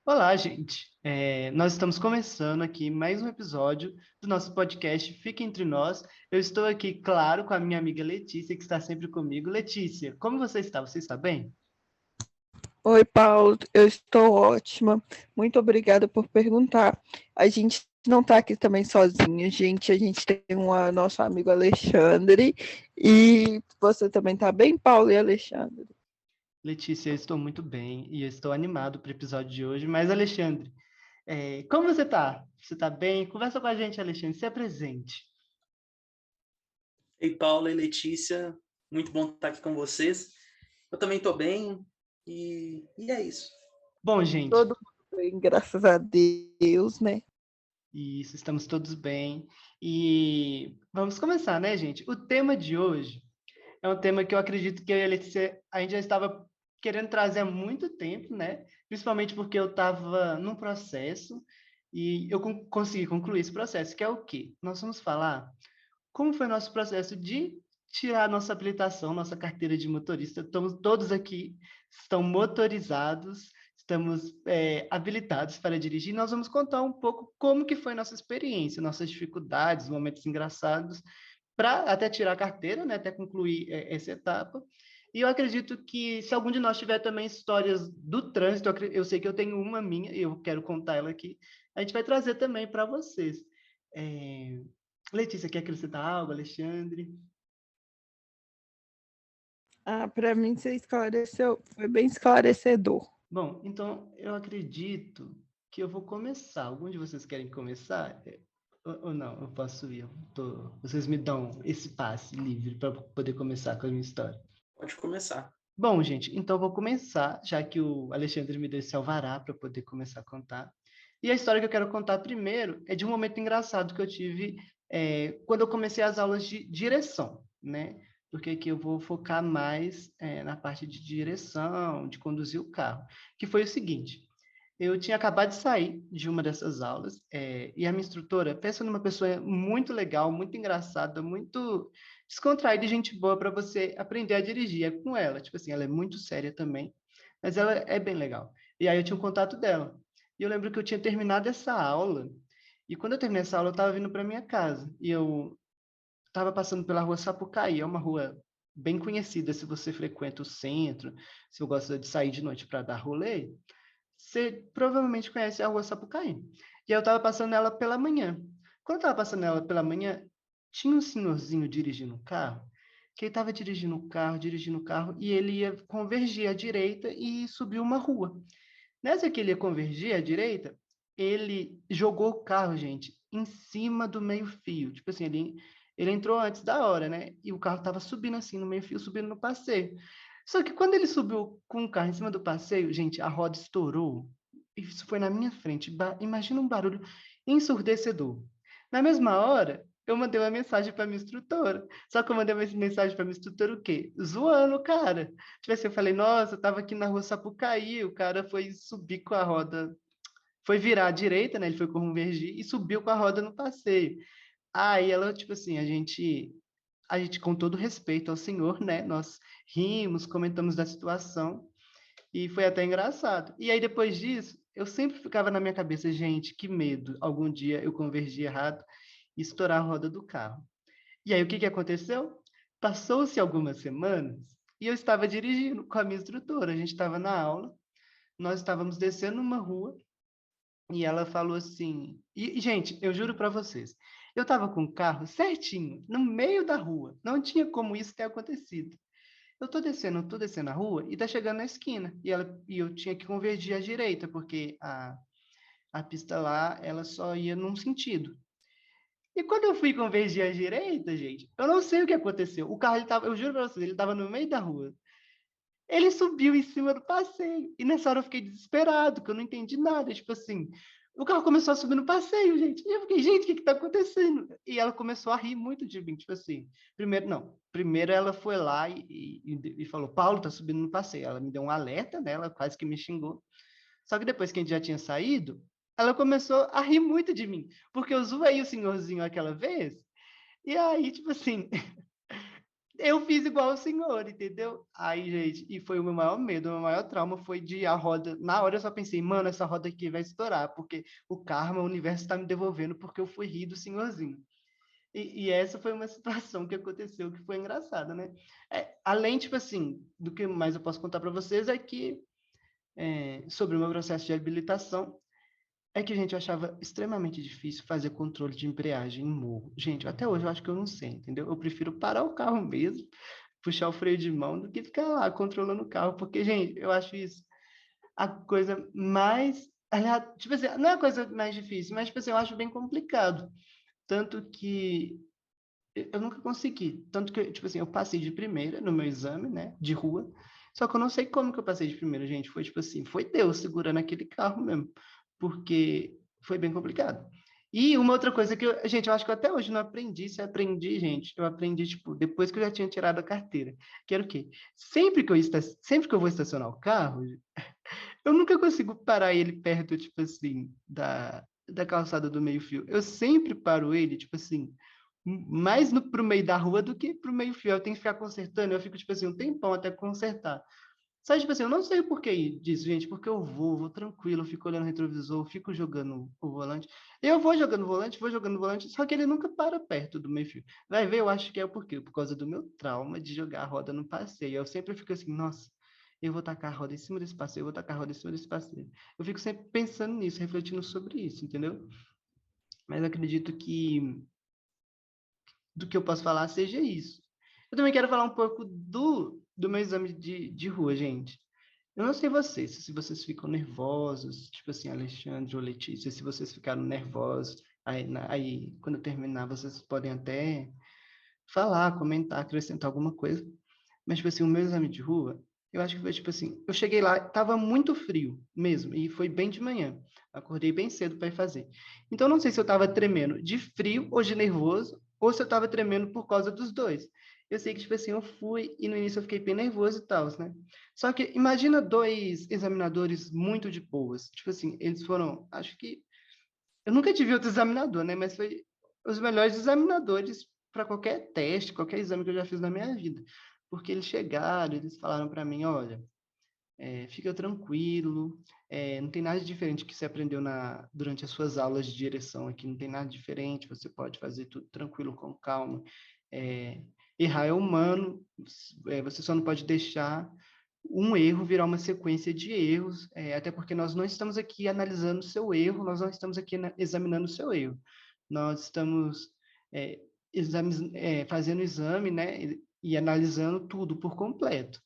Olá, gente. Nós estamos começando aqui mais um episódio do nosso podcast Fica Entre Nós. Eu estou aqui, claro, com a minha amiga Letícia, que está sempre comigo. Letícia, como você está? Você está bem? Oi, Paulo, eu estou ótima. Muito obrigada por perguntar. A gente não está aqui também sozinho, gente. A gente tem nosso amigo Alexandre. E você também está bem, Paulo e Alexandre? Letícia, eu estou muito bem e eu estou animado para o episódio de hoje. Mas, Alexandre, como você está? Você está bem? Conversa com a gente, Alexandre. Se apresente. Ei, Paula e Letícia, muito bom estar aqui com vocês. Eu também estou bem e é isso. Bom, gente, Todo mundo bem, graças a Deus, né? isso, estamos todos bem. E vamos começar, né, gente? O tema de hoje é um tema que eu acredito que eu e a Letícia, a gente já estava querendo trazer há muito tempo, né? Principalmente porque eu estava num processo e eu consegui concluir esse processo, que é o quê? Nós vamos falar como foi o nosso processo de tirar a nossa habilitação, nossa carteira de motorista. Estamos todos aqui, estão motorizados, estamos habilitados para dirigir. Nós vamos contar um pouco como que foi nossa experiência, nossas dificuldades, momentos engraçados, para até tirar a carteira, né, até concluir essa etapa. E eu acredito que se algum de nós tiver também histórias do trânsito, eu sei que eu tenho uma minha e eu quero contar ela aqui, a gente vai trazer também para vocês. É... Letícia, quer acrescentar algo, Alexandre? Para mim você esclareceu, foi bem esclarecedor. Bom, então eu acredito que eu vou começar. Algum de vocês querem começar? Ou não? Eu posso ir. Vocês me dão esse passe livre para poder começar com a minha história. Pode começar. Bom, gente, então eu vou começar, já que o Alexandre me deu esse alvará para poder começar a contar. E a história que eu quero contar primeiro é de um momento engraçado que eu tive quando eu comecei as aulas de direção, né? Porque aqui eu vou focar mais na parte de direção, de conduzir o carro. Que foi o seguinte: eu tinha acabado de sair de uma dessas aulas, e a minha instrutora, pensa numa pessoa muito legal, muito engraçada, muito descontraída e gente boa para você aprender a dirigir. É com ela, tipo assim, ela é muito séria também, mas ela é bem legal. E aí eu tinha um contato dela. E eu lembro que eu tinha terminado essa aula, e quando eu terminei essa aula, eu estava vindo para minha casa, e eu estava passando pela rua Sapucaí, é uma rua bem conhecida se você frequenta o centro, se você gosta de sair de noite para dar rolê, você provavelmente conhece a Rua Sapucaí. E eu estava passando ela pela manhã. Quando eu estava passando ela pela manhã, tinha um senhorzinho dirigindo um carro, que ele estava dirigindo o carro, e ele ia convergir à direita e subiu uma rua. Nessa que ele ia convergir à direita, ele jogou o carro, gente, em cima do meio-fio. Tipo assim, ele entrou antes da hora, né? E o carro estava subindo assim no meio-fio, subindo no passeio. Só que quando ele subiu com o carro em cima do passeio, gente, a roda estourou. Isso foi na minha frente. Imagina um barulho ensurdecedor. Na mesma hora, eu mandei uma mensagem para minha instrutora. Só que eu mandei uma mensagem para minha instrutora o quê? Zoando o cara. Tipo assim, eu falei, nossa, eu tava aqui na rua Sapucaí, o cara foi subir com a roda, foi virar à direita, né? Ele foi convergir e subiu com a roda no passeio. Aí ela, tipo assim, a gente, com todo respeito ao senhor, né? Nós rimos, comentamos da situação e foi até engraçado. E aí, depois disso, eu sempre ficava na minha cabeça, gente, que medo. Algum dia eu convergi errado e estourar a roda do carro. E aí, o que que aconteceu? Passou-se algumas semanas e eu estava dirigindo com a minha instrutora. A gente estava na aula, nós estávamos descendo uma rua e ela falou assim... gente, eu juro para vocês, eu estava com o carro certinho, no meio da rua. Não tinha como isso ter acontecido. Eu tô descendo a rua e tá chegando na esquina. E eu tinha que convergir à direita, porque a pista lá, ela só ia num sentido. E quando eu fui convergir à direita, gente, eu não sei o que aconteceu. O carro, ele tava, eu juro pra vocês, ele tava no meio da rua. Ele subiu em cima do passeio. E nessa hora eu fiquei desesperado, que eu não entendi nada. Tipo assim, o carro começou a subir no passeio, gente. E eu fiquei, gente, o que que tá acontecendo? E ela começou a rir muito de mim. Tipo assim, primeiro, não. Primeiro ela foi lá e falou, Paulo, tá subindo no passeio. Ela me deu um alerta, né? Ela quase que me xingou. Só que depois que a gente já tinha saído, ela começou a rir muito de mim. Porque eu zoei o senhorzinho aquela vez. E aí, tipo assim, eu fiz igual o senhor, entendeu? Aí, gente, e foi o meu maior medo, o meu maior trauma foi de a roda. Na hora eu só pensei, mano, essa roda aqui vai estourar, porque o karma, o universo está me devolvendo porque eu fui rir do senhorzinho. E essa foi uma situação que aconteceu que foi engraçada, né? Além, tipo assim, do que mais eu posso contar para vocês é que, sobre o meu processo de habilitação, é que, gente, eu achava extremamente difícil fazer controle de embreagem em morro. Gente, até hoje eu acho que eu não sei, entendeu? Eu prefiro parar o carro mesmo, puxar o freio de mão, do que ficar lá controlando o carro, porque, gente, eu acho isso a coisa mais. Tipo assim, não é a coisa mais difícil, mas, tipo assim, eu acho bem complicado. Tanto que eu nunca consegui. Tanto que, tipo assim, eu passei de primeira no meu exame, né, de rua. Só que eu não sei como que eu passei de primeira, gente. Foi tipo assim, foi Deus segurando aquele carro mesmo. Porque foi bem complicado. E uma outra coisa que eu, gente, eu acho que eu até hoje não aprendi. Se eu aprendi, gente, eu aprendi, tipo, depois que eu já tinha tirado a carteira. Que era o quê? Sempre que eu vou estacionar o carro, eu nunca consigo parar ele perto, tipo assim, da calçada do meio-fio. Eu sempre paro ele, tipo assim, mais pro meio da rua do que pro meio-fio. Eu tenho que ficar consertando, eu fico, tipo assim, um tempão até consertar. Sabe, tipo assim, eu não sei o porquê disso, gente, porque eu vou tranquilo, eu fico olhando o retrovisor, fico jogando o volante. Eu vou jogando o volante, só que ele nunca para perto do meio-fio. Vai ver, eu acho que é o porquê? Por causa do meu trauma de jogar a roda no passeio. Eu sempre fico assim, nossa, eu vou tacar a roda em cima desse passeio, eu vou tacar a roda em cima desse passeio. Eu fico sempre pensando nisso, refletindo sobre isso, entendeu? Mas acredito que do que eu posso falar seja isso. Eu também quero falar um pouco do meu exame de rua, gente. Eu não sei vocês, se vocês ficam nervosos, tipo assim, Alexandre ou Letícia, se vocês ficaram nervosos, aí quando eu terminar, vocês podem até falar, comentar, acrescentar alguma coisa. Mas, tipo assim, o meu exame de rua, eu acho que foi tipo assim, eu cheguei lá, tava muito frio mesmo, e foi bem de manhã. Acordei bem cedo para ir fazer. Então, eu não sei se eu tava tremendo de frio ou de nervoso, ou se eu tava tremendo por causa dos dois. Eu sei que, tipo assim, eu fui e no início eu fiquei bem nervoso e tal, né? Só que imagina dois examinadores muito de boas. Tipo assim, eles foram, acho que. Eu nunca tive outro examinador, né? Mas foi os melhores examinadores para qualquer teste, qualquer exame que eu já fiz na minha vida. Porque eles chegaram, eles falaram para mim, olha, fica tranquilo, não tem nada diferente que você aprendeu durante as suas aulas de direção aqui, não tem nada diferente, você pode fazer tudo tranquilo, com calma. É, errar é humano, você só não pode deixar um erro virar uma sequência de erros, até porque nós não estamos aqui analisando o seu erro, nós não estamos aqui examinando o seu erro. Nós estamos é, fazendo o exame, né, e analisando tudo por completo.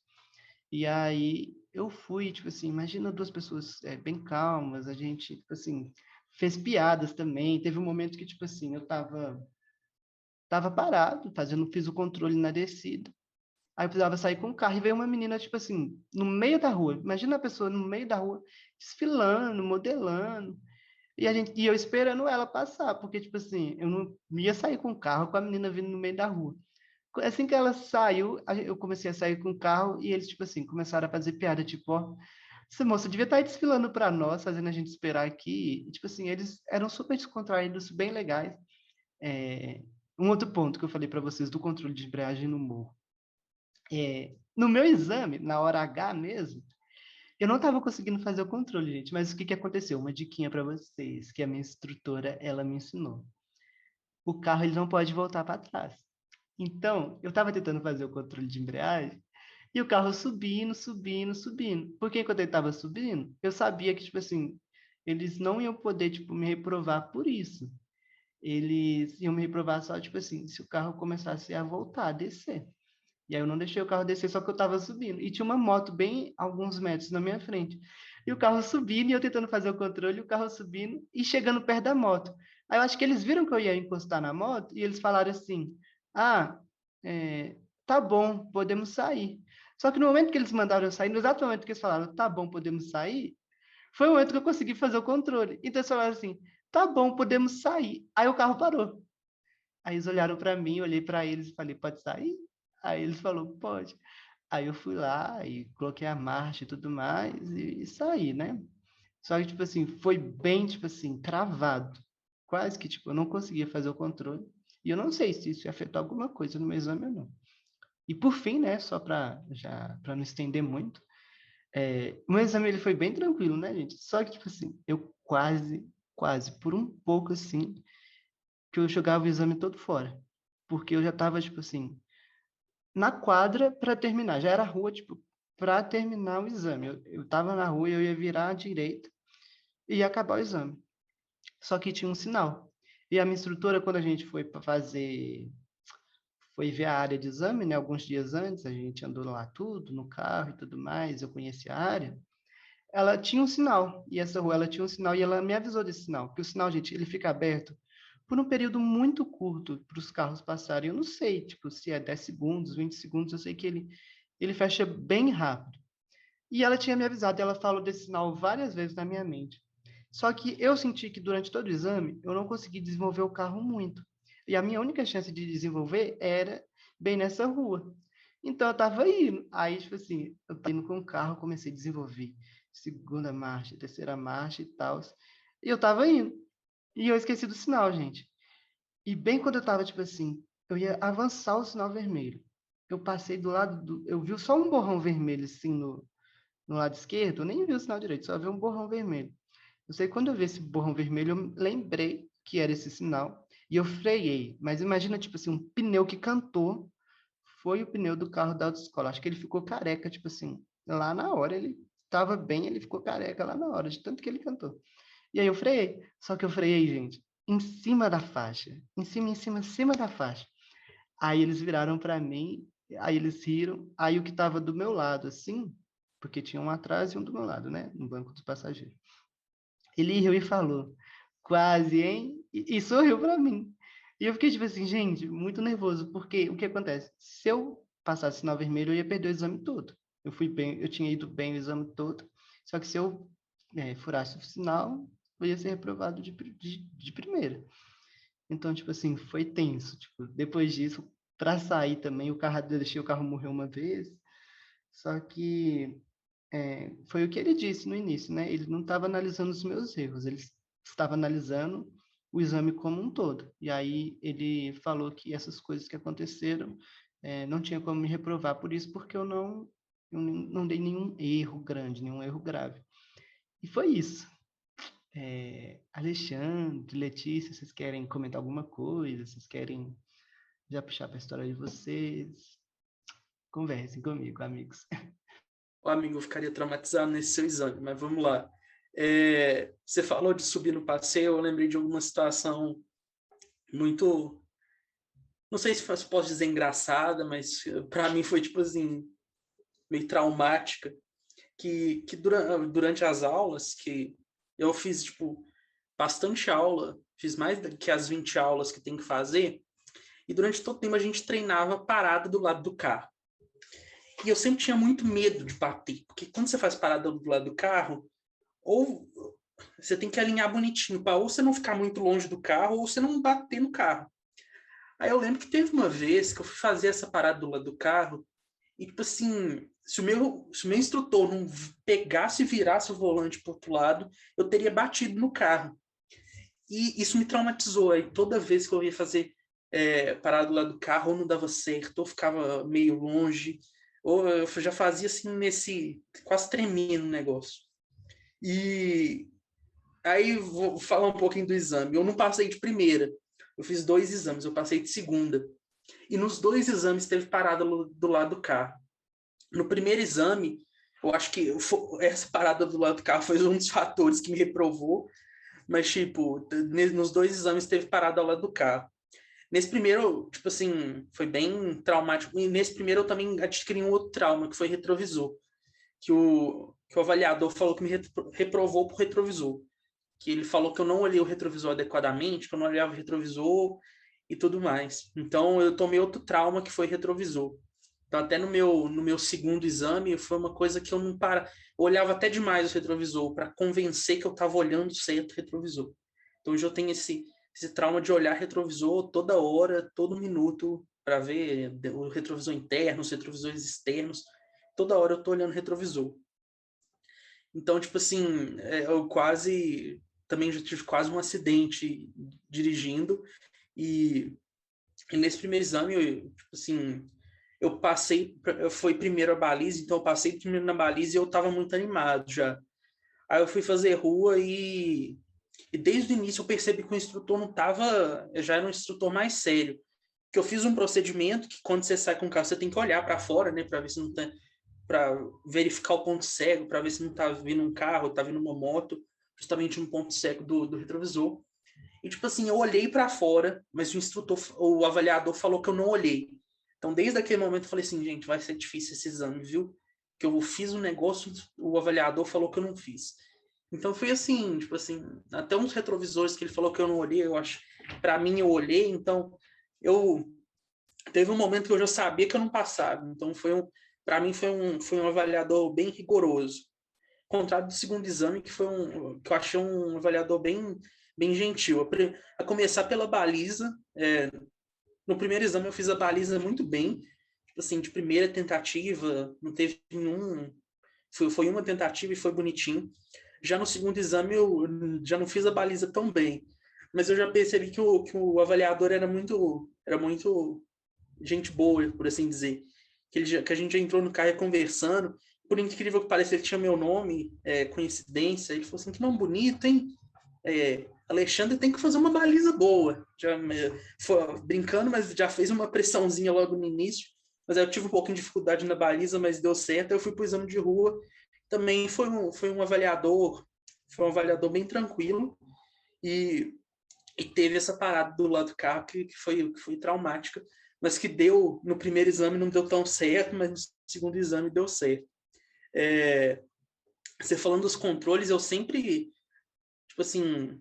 E aí eu fui, tipo assim, imagina duas pessoas bem calmas, a gente, tipo assim, fez piadas também. Teve um momento que, tipo assim, eu tava parado, fiz o controle na descida. Aí eu precisava sair com o carro e veio uma menina, tipo assim, no meio da rua. Imagina a pessoa no meio da rua, desfilando, modelando. E eu esperando ela passar, porque, tipo assim, eu não ia sair com o carro com a menina vindo no meio da rua. Assim que ela saiu, eu comecei a sair com o carro e eles, tipo assim, começaram a fazer piada, tipo, ó, essa moça devia estar aí desfilando para nós, fazendo a gente esperar aqui. E, tipo assim, eles eram super descontraídos, bem legais. Um outro ponto que eu falei para vocês do controle de embreagem no morro. No meu exame, na hora H mesmo, eu não estava conseguindo fazer o controle, gente, mas o que que aconteceu? Uma diquinha para vocês, que a minha instrutora, ela me ensinou. O carro, ele não pode voltar para trás. Então, eu estava tentando fazer o controle de embreagem e o carro subindo, subindo, subindo. Porque enquanto ele estava subindo, eu sabia que, tipo assim, eles não iam poder, tipo, me reprovar por isso. Eles iam me reprovar só, tipo assim, se o carro começasse a voltar, a descer. E aí eu não deixei o carro descer, só que eu estava subindo. E tinha uma moto bem alguns metros na minha frente. E o carro subindo, e eu tentando fazer o controle, o carro subindo e chegando perto da moto. Aí eu acho que eles viram que eu ia encostar na moto, e eles falaram assim, ah, tá bom, podemos sair. Só que no momento que eles mandaram eu sair, no exato momento que eles falaram, tá bom, podemos sair, foi o momento que eu consegui fazer o controle. Então eles falaram assim, tá bom, podemos sair. Aí o carro parou. Aí eles olharam para mim, eu olhei para eles e falei, pode sair? Aí eles falaram, pode. Aí eu fui lá e coloquei a marcha e tudo mais e saí, né? Só que, tipo assim, foi bem, tipo assim, travado. Quase que, tipo, eu não conseguia fazer o controle. E eu não sei se isso afetou alguma coisa no meu exame ou não. E por fim, né, só para não estender muito, o meu exame ele foi bem tranquilo, né, gente? Só que, tipo assim, eu quase, por um pouco, assim, que eu jogava o exame todo fora. Porque eu já tava, tipo assim, na quadra para terminar. Já era rua, tipo, para terminar o exame. Eu tava na rua e eu ia virar à direita e ia acabar o exame. Só que tinha um sinal. E a minha instrutora, quando a gente foi para foi ver a área de exame, né? Alguns dias antes, a gente andou lá tudo, no carro e tudo mais, eu conheci a área. Ela tinha um sinal, e essa rua ela tinha um sinal, e ela me avisou desse sinal, que o sinal, gente, ele fica aberto por um período muito curto para os carros passarem. Eu não sei, tipo, se é 10 segundos, 20 segundos, eu sei que ele fecha bem rápido. E ela tinha me avisado, e ela falou desse sinal várias vezes na minha mente. Só que eu senti que durante todo o exame, eu não consegui desenvolver o carro muito. E a minha única chance de desenvolver era bem nessa rua. Então eu tava indo. Aí, tipo assim, eu tava indo com o carro, comecei a desenvolver segunda marcha, terceira marcha e tal. E eu tava indo. E eu esqueci do sinal, gente. E bem quando eu tava, tipo assim, eu ia avançar o sinal vermelho. Eu passei do lado do. Eu vi só um borrão vermelho, assim, no lado esquerdo. Eu nem vi o sinal direito, só vi um borrão vermelho. Eu sei que quando eu vi esse borrão vermelho, eu lembrei que era esse sinal. E eu freiei. Mas imagina, tipo assim, um pneu que cantou foi o pneu do carro da autoescola. Acho que ele ficou careca, tipo assim, lá na hora ele estava bem, ele ficou careca lá na hora, de tanto que ele cantou. E aí eu freiei. Só que eu freiei, gente, em cima da faixa. Em cima da faixa. Aí eles viraram para mim, aí eles riram. Aí o que estava do meu lado, assim, porque tinha um atrás e um do meu lado, né? No banco dos passageiros. Ele riu e falou, quase, hein? E sorriu para mim. E eu fiquei tipo assim, gente, muito nervoso, porque o que acontece? Se eu passasse sinal vermelho, eu ia perder o exame todo. Eu fui bem, eu tinha ido bem o exame todo, só que se eu furasse o sinal, eu ia ser reprovado de primeira. Então, tipo assim, foi tenso. Tipo, depois disso, para sair também, eu deixei o carro morrer uma vez, só que foi o que ele disse no início, né? Ele não estava analisando os meus erros, ele estava analisando o exame como um todo. E aí ele falou que essas coisas que aconteceram não tinha como me reprovar por isso, porque eu não dei nenhum erro grande, nenhum erro grave. E foi isso. Alexandre, Letícia, vocês querem comentar alguma coisa? Vocês querem já puxar para a história de vocês? Conversem comigo, amigos. O amigo ficaria traumatizado nesse seu exame, mas vamos lá. Você falou de subir no passeio, eu lembrei de alguma situação muito, não sei se posso dizer engraçada, mas para mim foi tipo assim, meio traumática, que durante as aulas, que eu fiz tipo bastante aula, fiz mais que as 20 aulas que tem que fazer, e durante todo o tempo a gente treinava parada do lado do carro. E eu sempre tinha muito medo de bater, porque quando você faz parada do lado do carro, ou você tem que alinhar bonitinho, para ou você não ficar muito longe do carro, ou você não bater no carro. Aí eu lembro que teve uma vez que eu fui fazer essa parada do lado do carro, e tipo assim, se o meu instrutor não pegasse e virasse o volante para o outro lado, eu teria batido no carro. E isso me traumatizou. Aí toda vez que eu ia fazer parada do lado do carro, ou não dava certo, ou ficava meio longe, ou eu já fazia assim quase tremendo o negócio. E aí vou falar um pouquinho do exame. Eu não passei de primeira. Eu fiz 2 exames, eu passei de segunda. E nos 2 exames teve parada do lado do carro. No primeiro exame, eu acho que essa parada do lado do carro foi um dos fatores que me reprovou, mas, tipo, nos 2 exames teve parada ao lado do carro. Nesse primeiro, tipo assim, foi bem traumático. E nesse primeiro eu também adquiri um outro trauma, que foi retrovisor. Que o avaliador falou que me reprovou por retrovisor. Que ele falou que eu não olhei o retrovisor adequadamente, que eu não olhava o retrovisor e tudo mais. Então eu tomei outro trauma que foi retrovisor. Então até no meu segundo exame foi uma coisa que eu não para, eu olhava até demais o retrovisor para convencer que eu estava olhando certo o retrovisor. Então hoje eu tenho esse trauma de olhar retrovisor toda hora, todo minuto para ver o retrovisor interno, os retrovisores externos. Toda hora eu tô olhando retrovisor. Então, tipo assim, eu também já tive quase um acidente dirigindo, e nesse primeiro exame, tipo assim, eu passei, foi primeiro a baliza, então eu passei primeiro na baliza e eu estava muito animado já. Aí eu fui fazer rua e desde o início eu percebi que o instrutor não estava, já era um instrutor mais sério. Que eu fiz um procedimento que quando você sai com o carro, você tem que olhar para fora, né, para ver se não tem, para verificar o ponto cego, para ver se não está vindo um carro, está vindo uma moto, justamente um ponto cego do retrovisor. E tipo assim, eu olhei para fora, mas o instrutor, o avaliador falou que eu não olhei. Então, desde aquele momento eu falei assim, gente, vai ser difícil esse exame, viu? Que eu fiz um negócio, o avaliador falou que eu não fiz. Então foi assim, tipo assim, até uns retrovisores que ele falou que eu não olhei, eu acho, para mim eu olhei, então eu teve um momento que eu já sabia que eu não passava. Então para mim foi um avaliador bem rigoroso. Ao contrário do segundo exame, que eu achei um avaliador bem gentil. A começar pela baliza, no primeiro exame eu fiz a baliza muito bem, tipo assim, de primeira tentativa, não teve nenhum, foi uma tentativa e foi bonitinho. Já no segundo exame eu já não fiz a baliza tão bem, mas eu já percebi que o avaliador era muito gente boa, por assim dizer. Que a gente já entrou no carro conversando, por incrível que pareça, ele tinha meu nome, coincidência, ele falou assim, que nome bonito, hein? Alexandre tem que fazer uma baliza boa. Já foi brincando, mas já fez uma pressãozinha logo no início. Mas aí eu tive um pouquinho de dificuldade na baliza, mas deu certo. Aí eu fui para o exame de rua. Também foi um avaliador bem tranquilo. E teve essa parada do lado do carro que foi traumática, mas que deu, no primeiro exame não deu tão certo, mas no segundo exame deu certo. Você falando dos controles, eu sempre, tipo assim,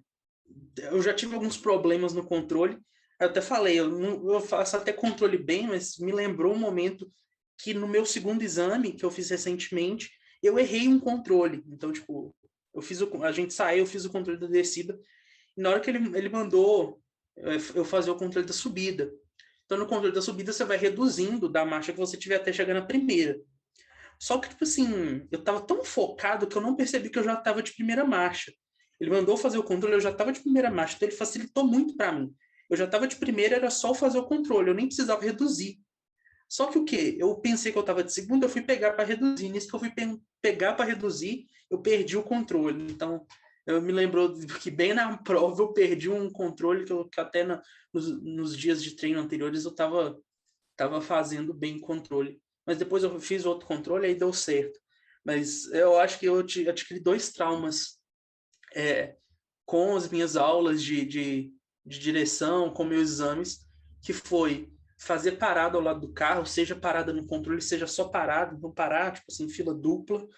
eu já tive alguns problemas no controle. Eu até falei, eu faço até controle bem, mas me lembrou um momento que no meu segundo exame, que eu fiz recentemente, eu errei um controle. Então, tipo, a gente saiu, eu fiz o controle da descida, e na hora que ele mandou eu fazer o controle da subida. Então, no controle da subida, você vai reduzindo da marcha que você tiver até chegar na primeira. Só que, tipo assim, eu tava tão focado que eu não percebi que eu já tava de primeira marcha. Ele mandou fazer o controle, eu já tava de primeira marcha, então ele facilitou muito para mim. Eu já tava de primeira, era só fazer o controle, eu nem precisava reduzir. Só que o quê? Eu pensei que eu tava de segunda, eu fui pegar para reduzir. Nisso que eu fui pegar para reduzir, eu perdi o controle. Então, eu me lembrou que bem na prova eu perdi um controle que até nos dias de treino anteriores eu tava fazendo bem controle. Mas depois eu fiz outro controle, aí deu certo. Mas eu acho que eu adquiri 2 traumas com as minhas aulas de direção, com meus exames, que foi fazer parada ao lado do carro, seja parada no controle, seja só parada, não parar, tipo assim, fila dupla.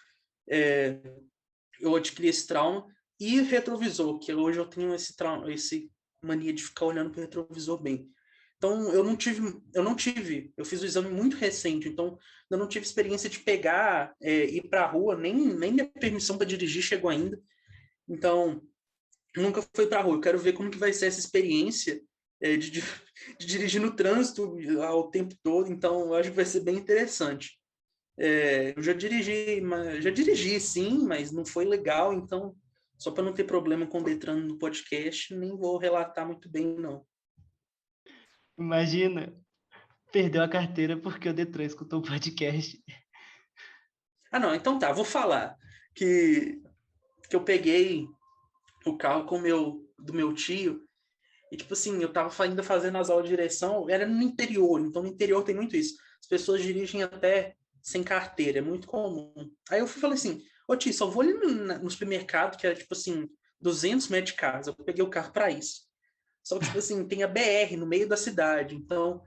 Eu adquiri esse trauma. E retrovisor, que hoje eu tenho esse mania de ficar olhando para o retrovisor bem. Então, eu fiz o exame muito recente, então eu não tive experiência de pegar, ir para a rua, nem minha permissão para dirigir chegou ainda. Então, nunca fui para a rua. Eu quero ver como que vai ser essa experiência de dirigir no trânsito ao tempo todo, então eu acho que vai ser bem interessante. Eu já dirigi sim, mas não foi legal, então só para não ter problema com o Detran no podcast, nem vou relatar muito bem, não. Imagina, perdeu a carteira porque o Detran escutou o podcast. Ah, não, então tá, vou falar que eu peguei o carro do meu tio e, tipo assim, eu tava ainda fazendo as aulas de direção, era no interior, então no interior tem muito isso. As pessoas dirigem até sem carteira, é muito comum. Aí eu falei assim, ô tio, só vou ali no supermercado, que era, tipo assim, 200 metros de casa. Eu peguei o carro para isso. Só que, tipo assim, tem a BR no meio da cidade, então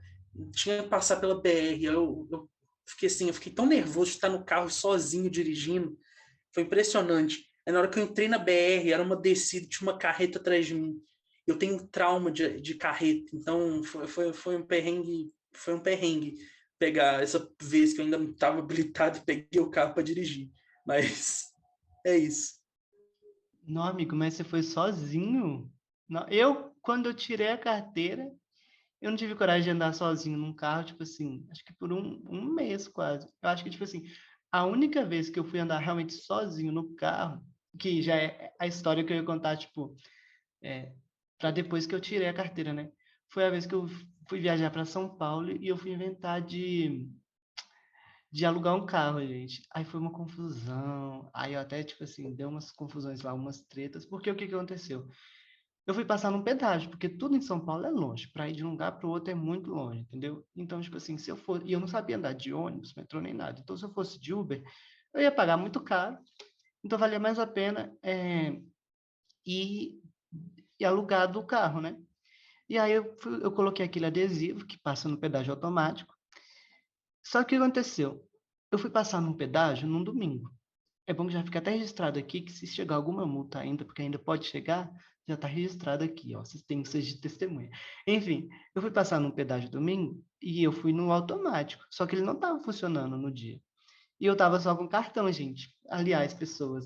tinha que passar pela BR. Eu fiquei assim, eu fiquei tão nervoso de estar no carro sozinho dirigindo. Foi impressionante. Aí na hora que eu entrei na BR, era uma descida, tinha uma carreta atrás de mim. Eu tenho trauma de carreta, então foi um perrengue pegar essa vez que eu ainda não estava habilitado e peguei o carro para dirigir. Mas é isso. Não, amigo, mas você foi sozinho? Não, quando eu tirei a carteira, eu não tive coragem de andar sozinho num carro, tipo assim, acho que por um mês quase. Eu acho que, tipo assim, a única vez que eu fui andar realmente sozinho no carro, que já é a história que eu ia contar, tipo, para depois que eu tirei a carteira, né? Foi a vez que eu fui viajar para São Paulo e eu fui inventar de de alugar um carro, gente. Aí foi uma confusão. Aí eu até, tipo assim, deu umas confusões lá, umas tretas. Porque o que que aconteceu? Eu fui passar num pedágio, porque tudo em São Paulo é longe. Para ir de um lugar para o outro é muito longe, entendeu? Então, tipo assim, se eu for... E eu não sabia andar de ônibus, metrô, nem nada. Então, se eu fosse de Uber, eu ia pagar muito caro. Então, valia mais a pena ir, ir alugar do carro, né? E aí eu coloquei aquele adesivo que passa no pedágio automático. Só que o que aconteceu? Eu fui passar num pedágio num domingo. É bom que já fica até registrado aqui que se chegar alguma multa ainda, porque ainda pode chegar, já está registrado aqui, ó. Vocês têm que ser de testemunha. Enfim, eu fui passar num pedágio domingo e eu fui no automático, só que ele não estava funcionando no dia. E eu estava só com cartão, gente. Aliás, pessoas,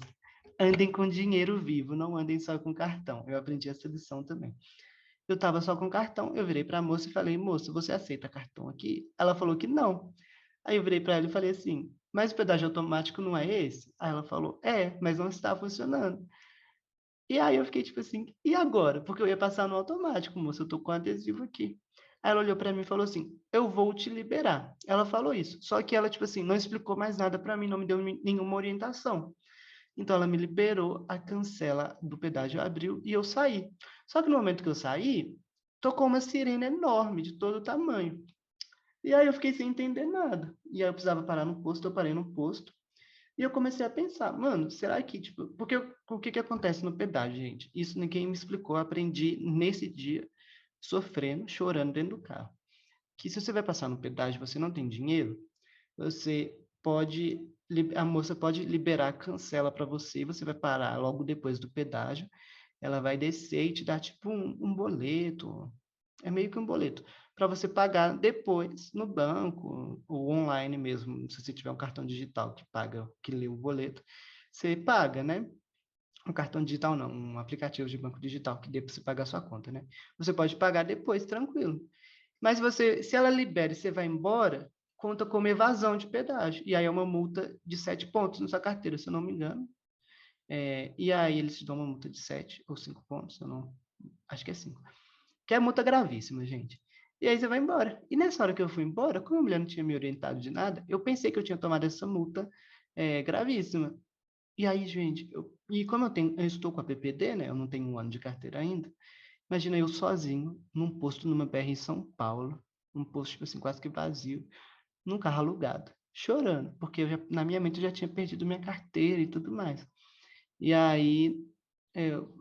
andem com dinheiro vivo, não andem só com cartão. Eu aprendi essa lição também. Eu estava só com cartão, eu virei para a moça e falei, moça, você aceita cartão aqui? Ela falou que não. Aí eu virei para ela e falei assim, mas o pedágio automático não é esse? Aí ela falou, é, mas não está funcionando. E aí eu fiquei tipo assim, e agora? Porque eu ia passar no automático, moça, eu tô com adesivo aqui. Aí ela olhou para mim e falou assim, eu vou te liberar. Ela falou isso, só que ela, tipo assim, não explicou mais nada para mim, não me deu nenhuma orientação. Então ela me liberou, a cancela do pedágio abriu e eu saí. Só que no momento que eu saí, tocou uma sirene enorme, de todo tamanho. E aí eu fiquei sem entender nada. E aí eu precisava parar no posto, eu parei no posto. E eu comecei a pensar, mano, será que, tipo, porque o que que acontece no pedágio, gente? Isso ninguém me explicou, eu aprendi nesse dia, sofrendo, chorando dentro do carro. Que se você vai passar no pedágio e você não tem dinheiro, você pode, a moça pode liberar a cancela para você, e você vai parar logo depois do pedágio, ela vai descer e te dar tipo um boleto, é meio que um boleto, para você pagar depois no banco ou online mesmo, se você tiver um cartão digital que paga, que lê o boleto, você paga, né? Um cartão digital não, um aplicativo de banco digital que dê para você pagar a sua conta, né? Você pode pagar depois, tranquilo. Mas você, se ela libera e você vai embora, conta como evasão de pedágio. E aí é uma multa de 7 pontos na sua carteira, se eu não me engano. E aí eles te dão uma multa de 7 ou 5 pontos, eu não, acho que é 5. Que é multa gravíssima, gente. E aí você vai embora. E nessa hora que eu fui embora, como a mulher não tinha me orientado de nada, eu pensei que eu tinha tomado essa multa gravíssima. E aí, gente, e como eu estou com a PPD, né? Eu não tenho um ano de carteira ainda. Imagina eu sozinho, num posto numa BR em São Paulo, um posto, tipo assim, quase que vazio, num carro alugado, chorando, porque na minha mente eu já tinha perdido minha carteira e tudo mais. E aí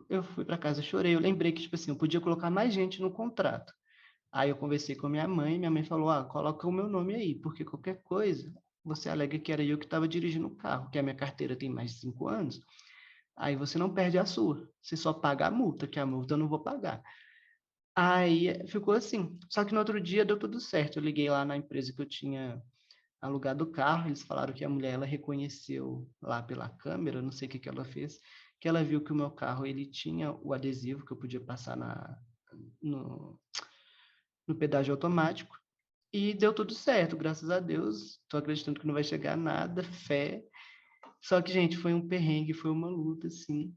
eu fui para casa, chorei, eu lembrei que, tipo assim, eu podia colocar mais gente no contrato. Aí eu conversei com minha mãe falou, coloca o meu nome aí, porque qualquer coisa, você alega que era eu que estava dirigindo o carro, que a minha carteira tem mais de 5 anos, aí você não perde a sua, você só paga a multa, que a multa eu não vou pagar. Aí ficou assim. Só que no outro dia deu tudo certo. Eu liguei lá na empresa que eu tinha alugado o carro. Eles falaram que a mulher ela reconheceu lá pela câmera, não sei o que que ela fez, que ela viu que o meu carro ele tinha o adesivo que eu podia passar no, no pedágio automático. E deu tudo certo, graças a Deus. Estou acreditando que não vai chegar nada, fé. Só que, gente, foi um perrengue, foi uma luta, assim.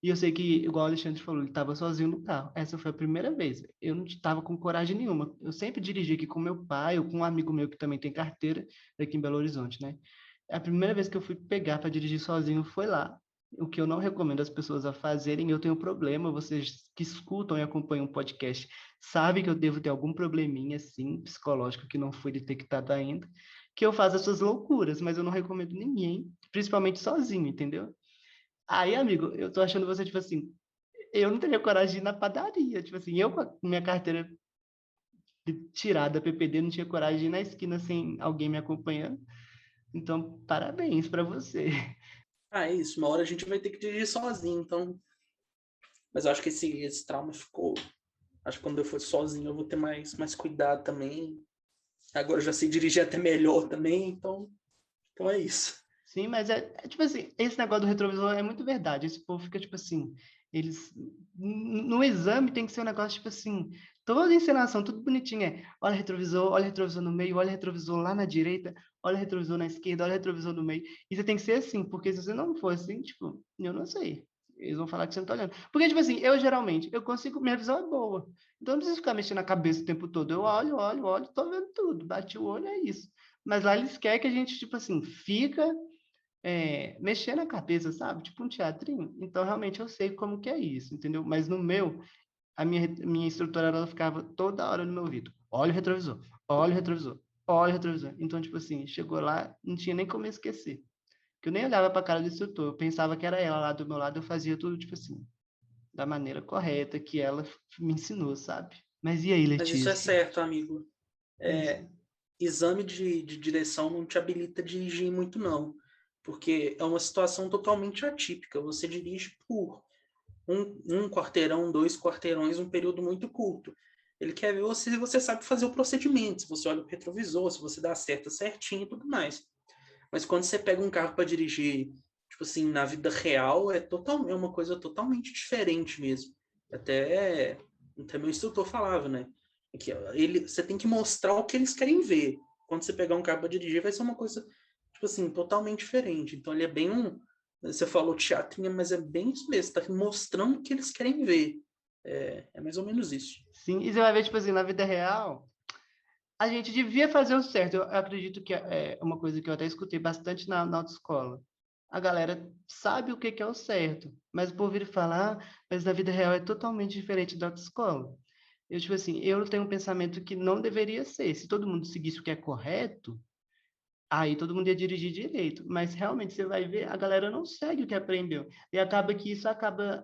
E eu sei que, igual o Alexandre falou, ele estava sozinho no carro. Essa foi a primeira vez. Eu não estava com coragem nenhuma. Eu sempre dirigi aqui com meu pai ou com um amigo meu que também tem carteira aqui em Belo Horizonte, né? A primeira vez que eu fui pegar para dirigir sozinho foi lá. O que eu não recomendo as pessoas a fazerem, eu tenho problema, vocês que escutam e acompanham o podcast sabem que eu devo ter algum probleminha, assim, psicológico que não foi detectado ainda, que eu faço essas loucuras, mas eu não recomendo ninguém, principalmente sozinho, entendeu? Aí, amigo, eu tô achando você, tipo assim, eu não teria coragem de ir na padaria. Tipo assim, eu com a minha carteira tirada da PPD, não tinha coragem de ir na esquina sem alguém me acompanhando. Então, parabéns para você. Ah, é isso. Uma hora a gente vai ter que dirigir sozinho, então. Mas eu acho que esse trauma ficou. Acho que quando eu for sozinho eu vou ter mais cuidado também. Agora eu já sei dirigir até melhor também, então é isso. Sim, mas é tipo assim, esse negócio do retrovisor é muito verdade. Esse povo fica tipo assim, eles no exame tem que ser um negócio tipo assim, toda encenação, tudo bonitinho olha retrovisor no meio, olha retrovisor lá na direita, olha retrovisor na esquerda, olha retrovisor no meio. E você tem que ser assim, porque se você não for assim, tipo, eu não sei. Eles vão falar que você não tá olhando. Porque, tipo assim, eu geralmente, eu consigo, minha visão é boa. Então eu não preciso ficar mexendo a cabeça o tempo todo. Eu olho, tô vendo tudo. Bati o olho, é isso. Mas lá eles querem que a gente, tipo assim, fica mexendo a cabeça, sabe? Tipo um teatrinho. Então, realmente, eu sei como que é isso, entendeu? Mas no meu, a minha instrutora, ela ficava toda hora no meu ouvido. Olha o retrovisor, olha o retrovisor, olha o retrovisor. Então, tipo assim, chegou lá, não tinha nem como eu esquecer. Que eu nem olhava para a cara do instrutor, eu pensava que era ela lá do meu lado, eu fazia tudo, tipo assim, da maneira correta que ela me ensinou, sabe? Mas e aí, Mas isso é Letícia? certo, amigo. Isso. Exame de direção não te habilita a dirigir muito, não. Porque é uma situação totalmente atípica. Você dirige por um quarteirão, 2 quarteirões, um período muito curto. Ele quer ver você se você sabe fazer o procedimento, se você olha o retrovisor, se você dá a seta certinho e tudo mais. Mas quando você pega um carro para dirigir, tipo assim, na vida real, é uma coisa totalmente diferente mesmo. Até meu instrutor falava, né? Que você tem que mostrar o que eles querem ver. Quando você pegar um carro para dirigir, vai ser uma coisa, tipo assim, totalmente diferente. Então ele é bem um. Você falou teatrinha, mas é bem isso mesmo. Você tá mostrando o que eles querem ver. É mais ou menos isso. Sim, e você vai ver, tipo assim, na vida real, a gente devia fazer o certo. Eu acredito que é uma coisa que eu até escutei bastante na autoescola. A galera sabe o que que é o certo, mas por vir falar, mas na vida real é totalmente diferente da autoescola. Eu, tipo assim, eu tenho um pensamento que não deveria ser. Se todo mundo seguisse o que é correto, aí todo mundo ia dirigir direito. Mas realmente você vai ver, a galera não segue o que aprendeu. E acaba que isso acaba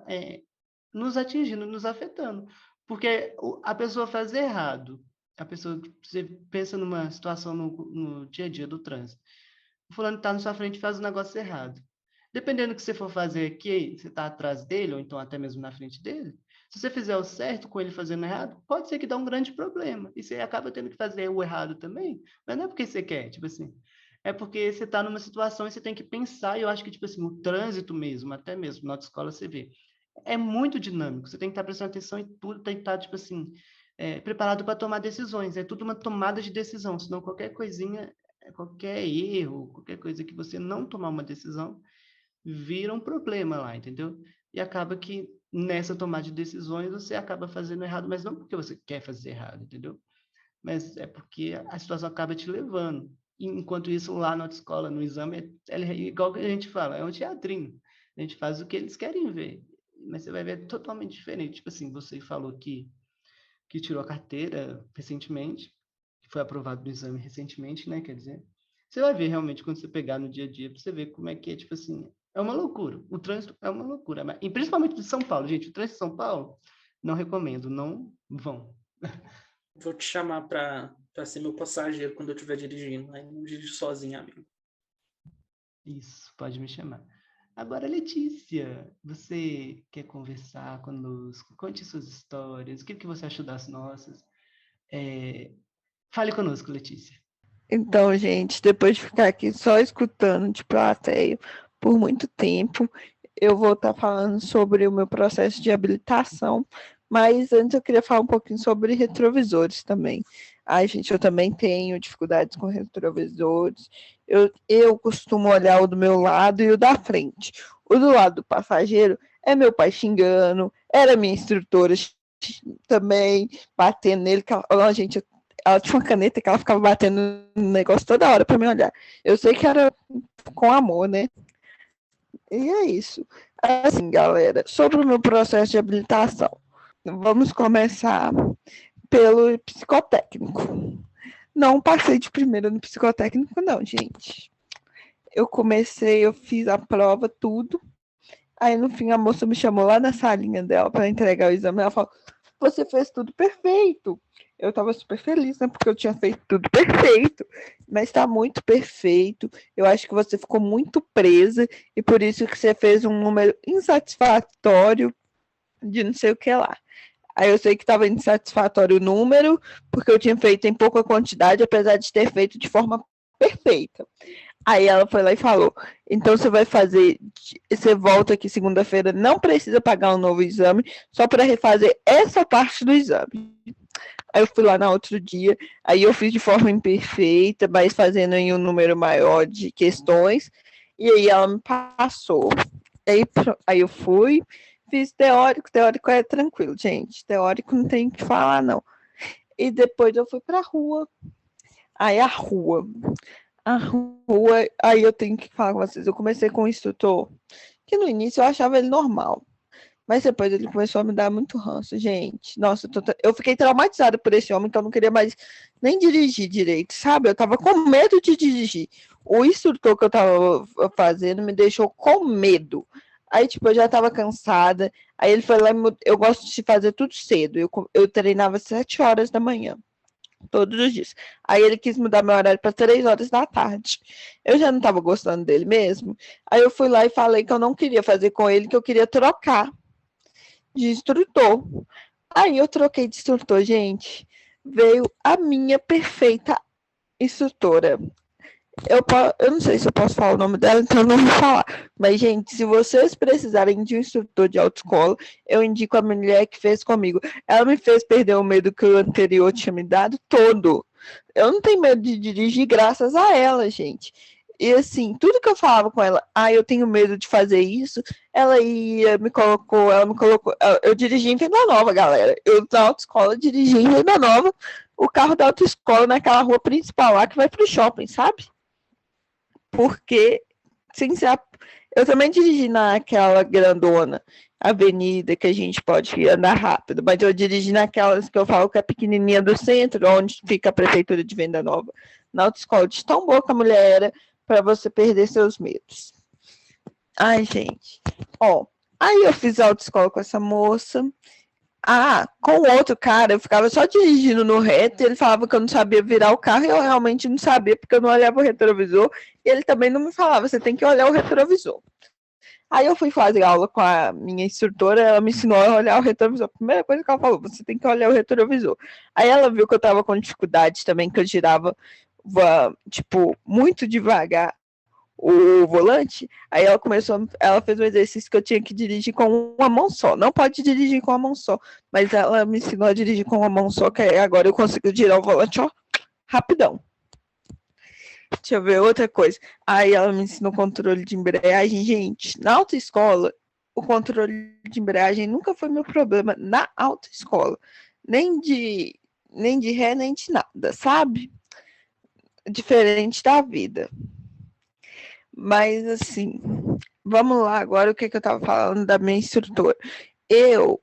nos atingindo, nos afetando. Porque a pessoa faz errado. A pessoa, você pensa numa situação no dia a dia do trânsito. O fulano está na sua frente e faz o negócio errado. Dependendo do que você for fazer aqui, você está atrás dele, ou então até mesmo na frente dele, se você fizer o certo com ele fazendo errado, pode ser que dá um grande problema. E você acaba tendo que fazer o errado também, mas não é porque você quer, tipo assim. É porque você está numa situação e você tem que pensar, e eu acho que, tipo assim, o trânsito mesmo, até mesmo na autoescola você vê, é muito dinâmico. Você tem que estar prestando atenção em tudo, tem que estar, tipo assim, preparado para tomar decisões. É tudo uma tomada de decisão, senão qualquer coisinha, qualquer erro, qualquer coisa que você não tomar uma decisão, vira um problema lá, entendeu? E acaba que nessa tomada de decisões você acaba fazendo errado, mas não porque você quer fazer errado, entendeu? Mas é porque a situação acaba te levando. Enquanto isso, lá na escola, no exame, é igual que a gente fala, é um teatrinho. A gente faz o que eles querem ver. Mas você vai ver totalmente diferente. Tipo assim, você falou que tirou a carteira recentemente, que foi aprovado no exame recentemente, né? Quer dizer, você vai ver realmente quando você pegar no dia a dia, para você ver como é que é, tipo assim, é uma loucura. O trânsito é uma loucura. E principalmente de São Paulo, gente. O trânsito de São Paulo, não recomendo, não vão. Vou te chamar para ser meu passageiro quando eu estiver dirigindo. Aí não dirige sozinho, amigo. Isso, pode me chamar. Agora, Letícia, você quer conversar conosco? Conte suas histórias, o que você achou das nossas? É, Fale conosco, Letícia. Então, gente, depois de ficar aqui só escutando de plateia por muito tempo, eu vou estar falando sobre o meu processo de habilitação, mas antes eu queria falar um pouquinho sobre retrovisores também. Ai, gente, eu também tenho dificuldades com retrovisores. Eu costumo olhar o do meu lado e o da frente. O do lado do passageiro é meu pai xingando, era minha instrutora também batendo nele. Oh, gente, ela tinha uma caneta que ela ficava batendo no negócio toda hora para me olhar. Eu sei que era com amor, né? E é isso. Assim, galera, sobre o meu processo de habilitação. Vamos começar pelo psicotécnico. Não passei de primeira no psicotécnico, não, gente. Eu fiz a prova, tudo. Aí, no fim, a moça me chamou lá na salinha dela para entregar o exame. Ela falou: Você fez tudo perfeito. Eu estava super feliz, né? Porque eu tinha feito tudo perfeito. Mas está muito perfeito. Eu acho que você ficou muito presa e por isso que você fez um número insatisfatório de não sei o que lá. Aí eu sei que estava insatisfatório o número, porque eu tinha feito em pouca quantidade, apesar de ter feito de forma perfeita. Aí ela foi lá e falou: Então você vai fazer, você volta aqui segunda-feira, não precisa pagar um novo exame, só para refazer essa parte do exame. Aí eu fui lá no outro dia, aí eu fiz de forma imperfeita, mas fazendo em um número maior de questões, e aí ela me passou. Aí eu fui, fiz teórico é tranquilo, gente. Teórico não tem o que falar, não. E depois eu fui pra rua. Aí a rua. A rua, aí eu tenho que falar com vocês. Eu comecei com um instrutor que no início eu achava ele normal. Mas depois ele começou a me dar muito ranço, gente. Nossa, eu fiquei traumatizada por esse homem, então eu não queria mais nem dirigir direito, sabe? Eu tava com medo de dirigir. O instrutor que eu tava fazendo me deixou com medo. Aí, tipo, eu já tava cansada. Aí ele foi lá, eu gosto de fazer tudo cedo. Eu treinava 7 horas da manhã, todos os dias. Aí ele quis mudar meu horário para 3 horas da tarde. Eu já não tava gostando dele mesmo. Aí eu fui lá e falei que eu não queria fazer com ele, que eu queria trocar de instrutor. Aí eu troquei de instrutor, gente. Veio a minha perfeita instrutora. Eu não sei se eu posso falar o nome dela, então eu não vou falar. Mas, gente, se vocês precisarem de um instrutor de autoescola, eu indico a mulher que fez comigo. Ela me fez perder o medo que o anterior tinha me dado todo. Eu não tenho medo de dirigir graças a ela, gente. E assim, tudo que eu falava com ela, eu tenho medo de fazer isso, ela me colocou, eu dirigi em Venda Nova, galera. Eu na autoescola dirigi em Venda Nova, o carro da autoescola naquela rua principal lá que vai pro shopping, sabe? Porque, sem ser, eu também dirigi naquela grandona avenida que a gente pode andar rápido, mas eu dirigi naquelas que eu falo que é pequenininha do centro, onde fica a prefeitura de Venda Nova, na autoescola, de tão boa que a mulher era para você perder seus medos. Ai, gente. Ó, aí eu fiz autoescola com essa moça. Com o outro cara, eu ficava só dirigindo no reto e ele falava que eu não sabia virar o carro e eu realmente não sabia porque eu não olhava o retrovisor e ele também não me falava, você tem que olhar o retrovisor. Aí eu fui fazer aula com a minha instrutora, ela me ensinou a olhar o retrovisor. A primeira coisa que ela falou, você tem que olhar o retrovisor. Aí ela viu que eu tava com dificuldade também, que eu girava, tipo, muito devagar o volante, aí ela fez um exercício que eu tinha que dirigir com uma mão só. Não pode dirigir com uma mão só, mas ela me ensinou a dirigir com uma mão só, que agora eu consigo girar o volante, ó, rapidão. Deixa eu ver outra coisa. Aí ela me ensinou controle de embreagem. Gente, na autoescola, o controle de embreagem nunca foi meu problema na autoescola. Nem de ré, nem de nada, sabe? Diferente da vida. Mas, assim, vamos lá agora o que eu estava falando da minha instrutora. Eu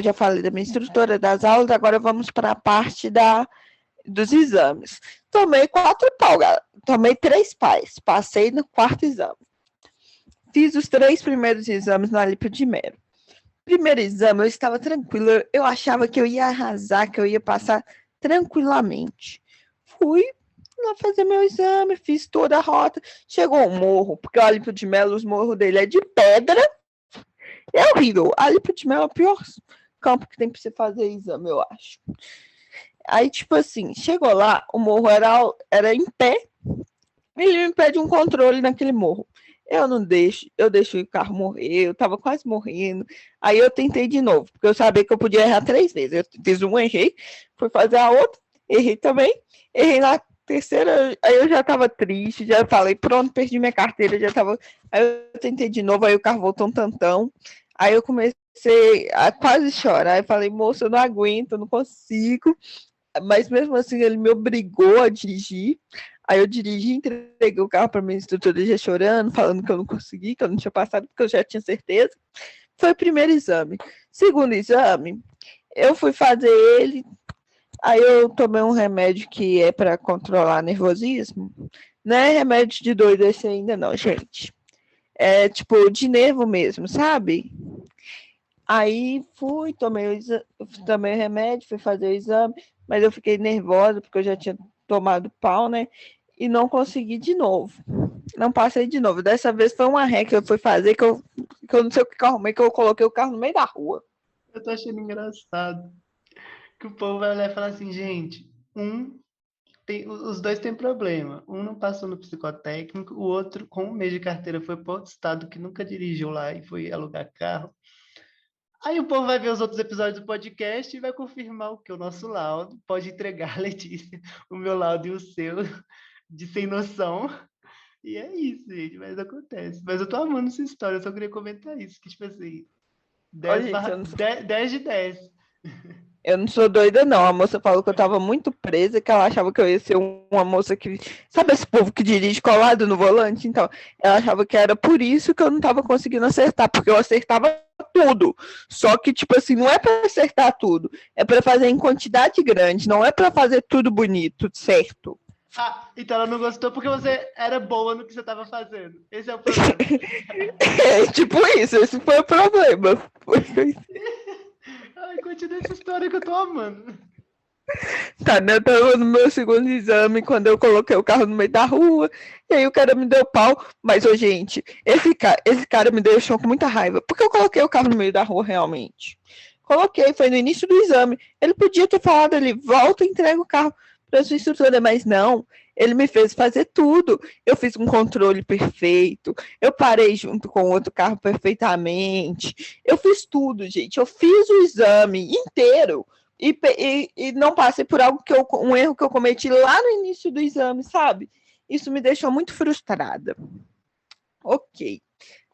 já falei da minha instrutora, das aulas, agora vamos para a parte dos exames. Tomei 4 pau, galera. Tomei 3 pais. Passei no 4º exame. Fiz os 3 primeiros exames no Alípio de Melo. Primeiro exame, eu estava tranquila. Eu achava que eu ia arrasar, que eu ia passar tranquilamente. Fui lá fazer meu exame, fiz toda a rota. Chegou um morro, porque o Alípio de Melo, os morros dele é de pedra. É horrível. Alípio de Melo é o pior campo que tem para você fazer exame, eu acho. Aí, tipo assim, chegou lá, o morro era em pé, ele me pede um controle naquele morro. Eu não deixo, eu deixei o carro morrer, eu tava quase morrendo. Aí eu tentei de novo, porque eu sabia que eu podia errar 3 vezes. Eu fiz uma, errei, fui fazer a outra, errei também, errei na terceira, aí eu já tava triste, já falei, pronto, perdi minha carteira, já tava. Aí eu tentei de novo, aí o carro voltou um tantão. Aí eu comecei a quase chorar, aí falei, moço, eu não aguento, eu não consigo. Mas mesmo assim ele me obrigou a dirigir. Aí eu dirigi, entreguei o carro para minha instrutora já chorando, falando que eu não consegui, que eu não tinha passado, porque eu já tinha certeza. Foi o primeiro exame. Segundo exame, eu fui fazer ele, aí eu tomei um remédio que é para controlar nervosismo. Não é remédio de doido esse ainda não, gente. É tipo de nervo mesmo, sabe? Aí tomei o remédio, fui fazer o exame, mas eu fiquei nervosa porque eu já tinha tomado pau, né? E não consegui de novo. Não passei de novo. Dessa vez foi uma ré que eu fui fazer que eu não sei o que eu arrumei, que eu coloquei o carro no meio da rua. Eu tô achando engraçado que o povo vai olhar e falar assim, gente, os dois têm problema. Um não passou no psicotécnico, o outro, com um mês de carteira, foi para outro estado que nunca dirigiu lá e foi alugar carro. Aí o povo vai ver os outros episódios do podcast e vai confirmar o que o nosso laudo pode entregar a Letícia, o meu laudo e o seu, de sem noção. E é isso, gente, mas acontece. Mas eu tô amando essa história, eu só queria comentar isso, que tipo assim, Ô, 10, gente, eu não... 10 de 10. Eu não sou doida, não. A moça falou que eu tava muito presa, que ela achava que eu ia ser uma moça que... Sabe esse povo que dirige colado no volante? Então, ela achava que era por isso que eu não tava conseguindo acertar, porque eu acertava tudo. Só que, tipo assim, não é pra acertar tudo. É pra fazer em quantidade grande, não é pra fazer tudo bonito, certo? Ah, então ela não gostou porque você era boa no que você estava fazendo. Esse é o problema. É, tipo isso, esse foi o problema. Ai, continua essa história que eu tô amando. Tá, né? Eu tava no meu segundo exame, quando eu coloquei o carro no meio da rua, e aí o cara me deu pau. Mas, ô, gente, esse cara me deixou com muita raiva, porque eu coloquei o carro no meio da rua realmente. Coloquei, foi no início do exame. Ele podia ter falado ali, volta e entrega o carro para sua instrutora, mas não. Ele me fez fazer tudo. Eu fiz um controle perfeito. Eu parei junto com o outro carro perfeitamente. Eu fiz tudo, gente. Eu fiz o exame inteiro. E não passei por algo um erro que eu cometi lá no início do exame, sabe? Isso me deixou muito frustrada. Ok.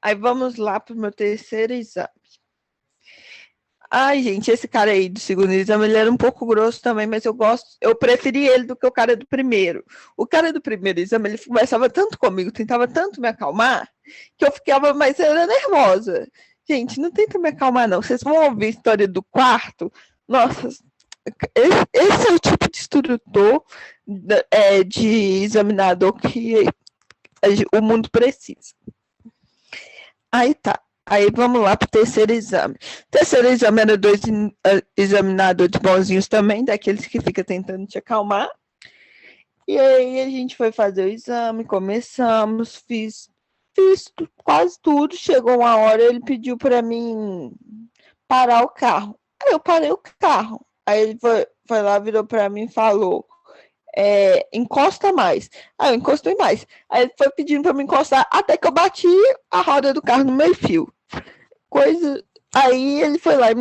Aí vamos lá para o meu terceiro exame. Ai, gente, esse cara aí do segundo exame, ele era um pouco grosso também, mas eu preferi ele do que o cara do primeiro. O cara do primeiro exame, ele conversava tanto comigo, tentava tanto me acalmar, que eu ficava, mas era nervosa. Gente, não tenta me acalmar, não. Vocês vão ouvir a história do quarto. Nossa, esse é o tipo de instrutor de examinador que o mundo precisa. Aí tá. Aí vamos lá para o terceiro exame. O terceiro exame era 2 examinadores bonzinhos também, daqueles que ficam tentando te acalmar. E aí a gente foi fazer o exame, começamos, fiz quase tudo. Chegou uma hora, ele pediu para mim parar o carro. Aí eu parei o carro. Aí ele foi lá, virou para mim e falou: encosta mais. Aí eu encostei mais. Aí ele foi pedindo para me encostar até que eu bati a roda do carro no meio-fio. Aí ele foi lá e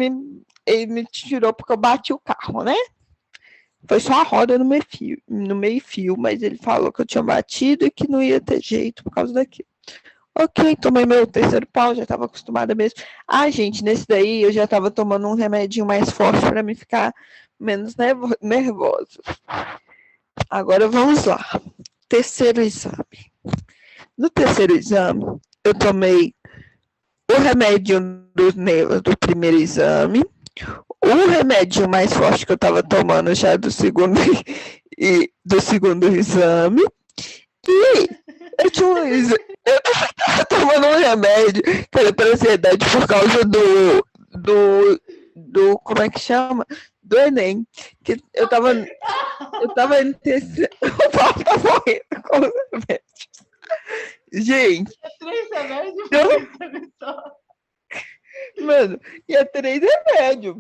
ele me tirou porque eu bati o carro, né? Foi só a roda no meio-fio, mas ele falou que eu tinha batido e que não ia ter jeito por causa daquilo. Ok, tomei meu terceiro pau, já estava acostumada mesmo. Ah, gente, nesse daí eu já estava tomando um remedinho mais forte para me ficar menos nervosa. Agora vamos lá. Terceiro exame. No terceiro exame, eu tomei o remédio do primeiro exame, o remédio mais forte que eu estava tomando já do segundo exame, e eu estava tomando um remédio que era para ansiedade por causa do como é que chama? Do Enem. Que eu tava em terceiro. O Paulo tá morrendo com os remédios. Gente. É 3 remédios? Mano, e é 3 remédios.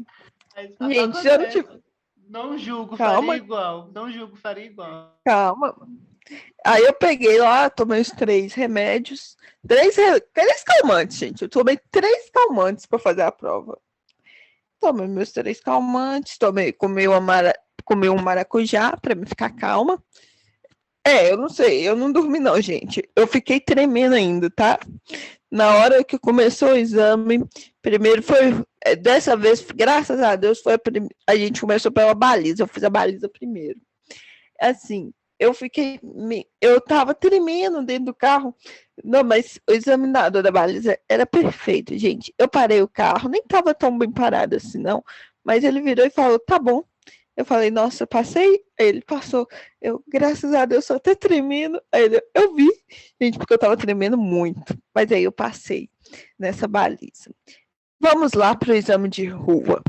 Gente, se eu não tiver... Não julgo, faria igual. Não julgo, faria igual. Calma. Aí eu peguei lá, tomei os 3 remédios. 3 calmantes, gente. Eu tomei 3 calmantes para fazer a prova. Tomei meus 3 calmantes, comi um maracujá para me ficar calma. Eu não sei, eu não dormi não, gente. Eu fiquei tremendo ainda, tá? Na hora que começou o exame, primeiro dessa vez, graças a Deus, a gente começou pela baliza, eu fiz a baliza primeiro. Assim, eu tava tremendo dentro do carro. Não, mas o examinador da baliza era perfeito, gente. Eu parei o carro, nem tava tão bem parado assim, não. Mas ele virou e falou, tá bom. Eu falei, nossa, passei? Aí ele passou. Eu, graças a Deus, só até tremendo. Aí eu vi, gente, porque eu tava tremendo muito. Mas aí eu passei nessa baliza. Vamos lá para o exame de rua.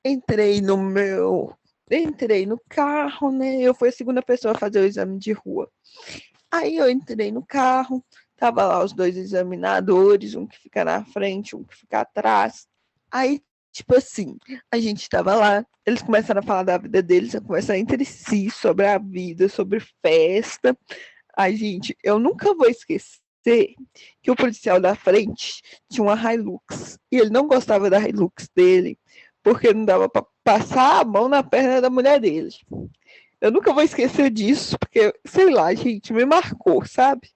Entrei no carro, né? Eu fui a segunda pessoa a fazer o exame de rua. Aí eu entrei no carro, tava lá os 2 examinadores, um que fica na frente, um que fica atrás. Aí, tipo assim, a gente tava lá, eles começaram a falar da vida deles, a conversar entre si sobre a vida, sobre festa. Ai, gente, eu nunca vou esquecer que o policial da frente tinha uma Hilux, e ele não gostava da Hilux dele, porque não dava para passar a mão na perna da mulher dele. Eu nunca vou esquecer disso, porque, sei lá, gente, me marcou, sabe?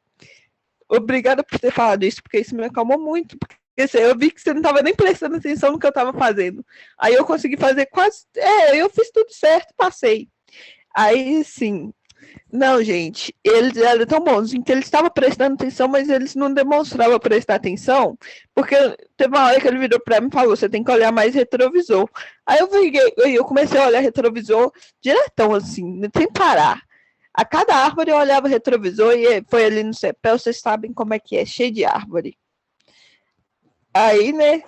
Obrigada por ter falado isso, porque isso me acalmou muito, porque esquecer. Eu vi que você não estava nem prestando atenção no que eu estava fazendo. Aí eu consegui fazer quase. Eu fiz tudo certo, passei. Aí, sim. Não, gente, eles eram tão bons que eles estavam prestando atenção, mas eles não demonstravam prestar atenção, porque teve uma hora que ele virou para mim e falou: você tem que olhar mais retrovisor. Aí eu comecei a olhar retrovisor diretão, assim, sem parar. A cada árvore eu olhava retrovisor e foi ali no CEPEL, vocês sabem como é que é, cheio de árvore. Aí, né?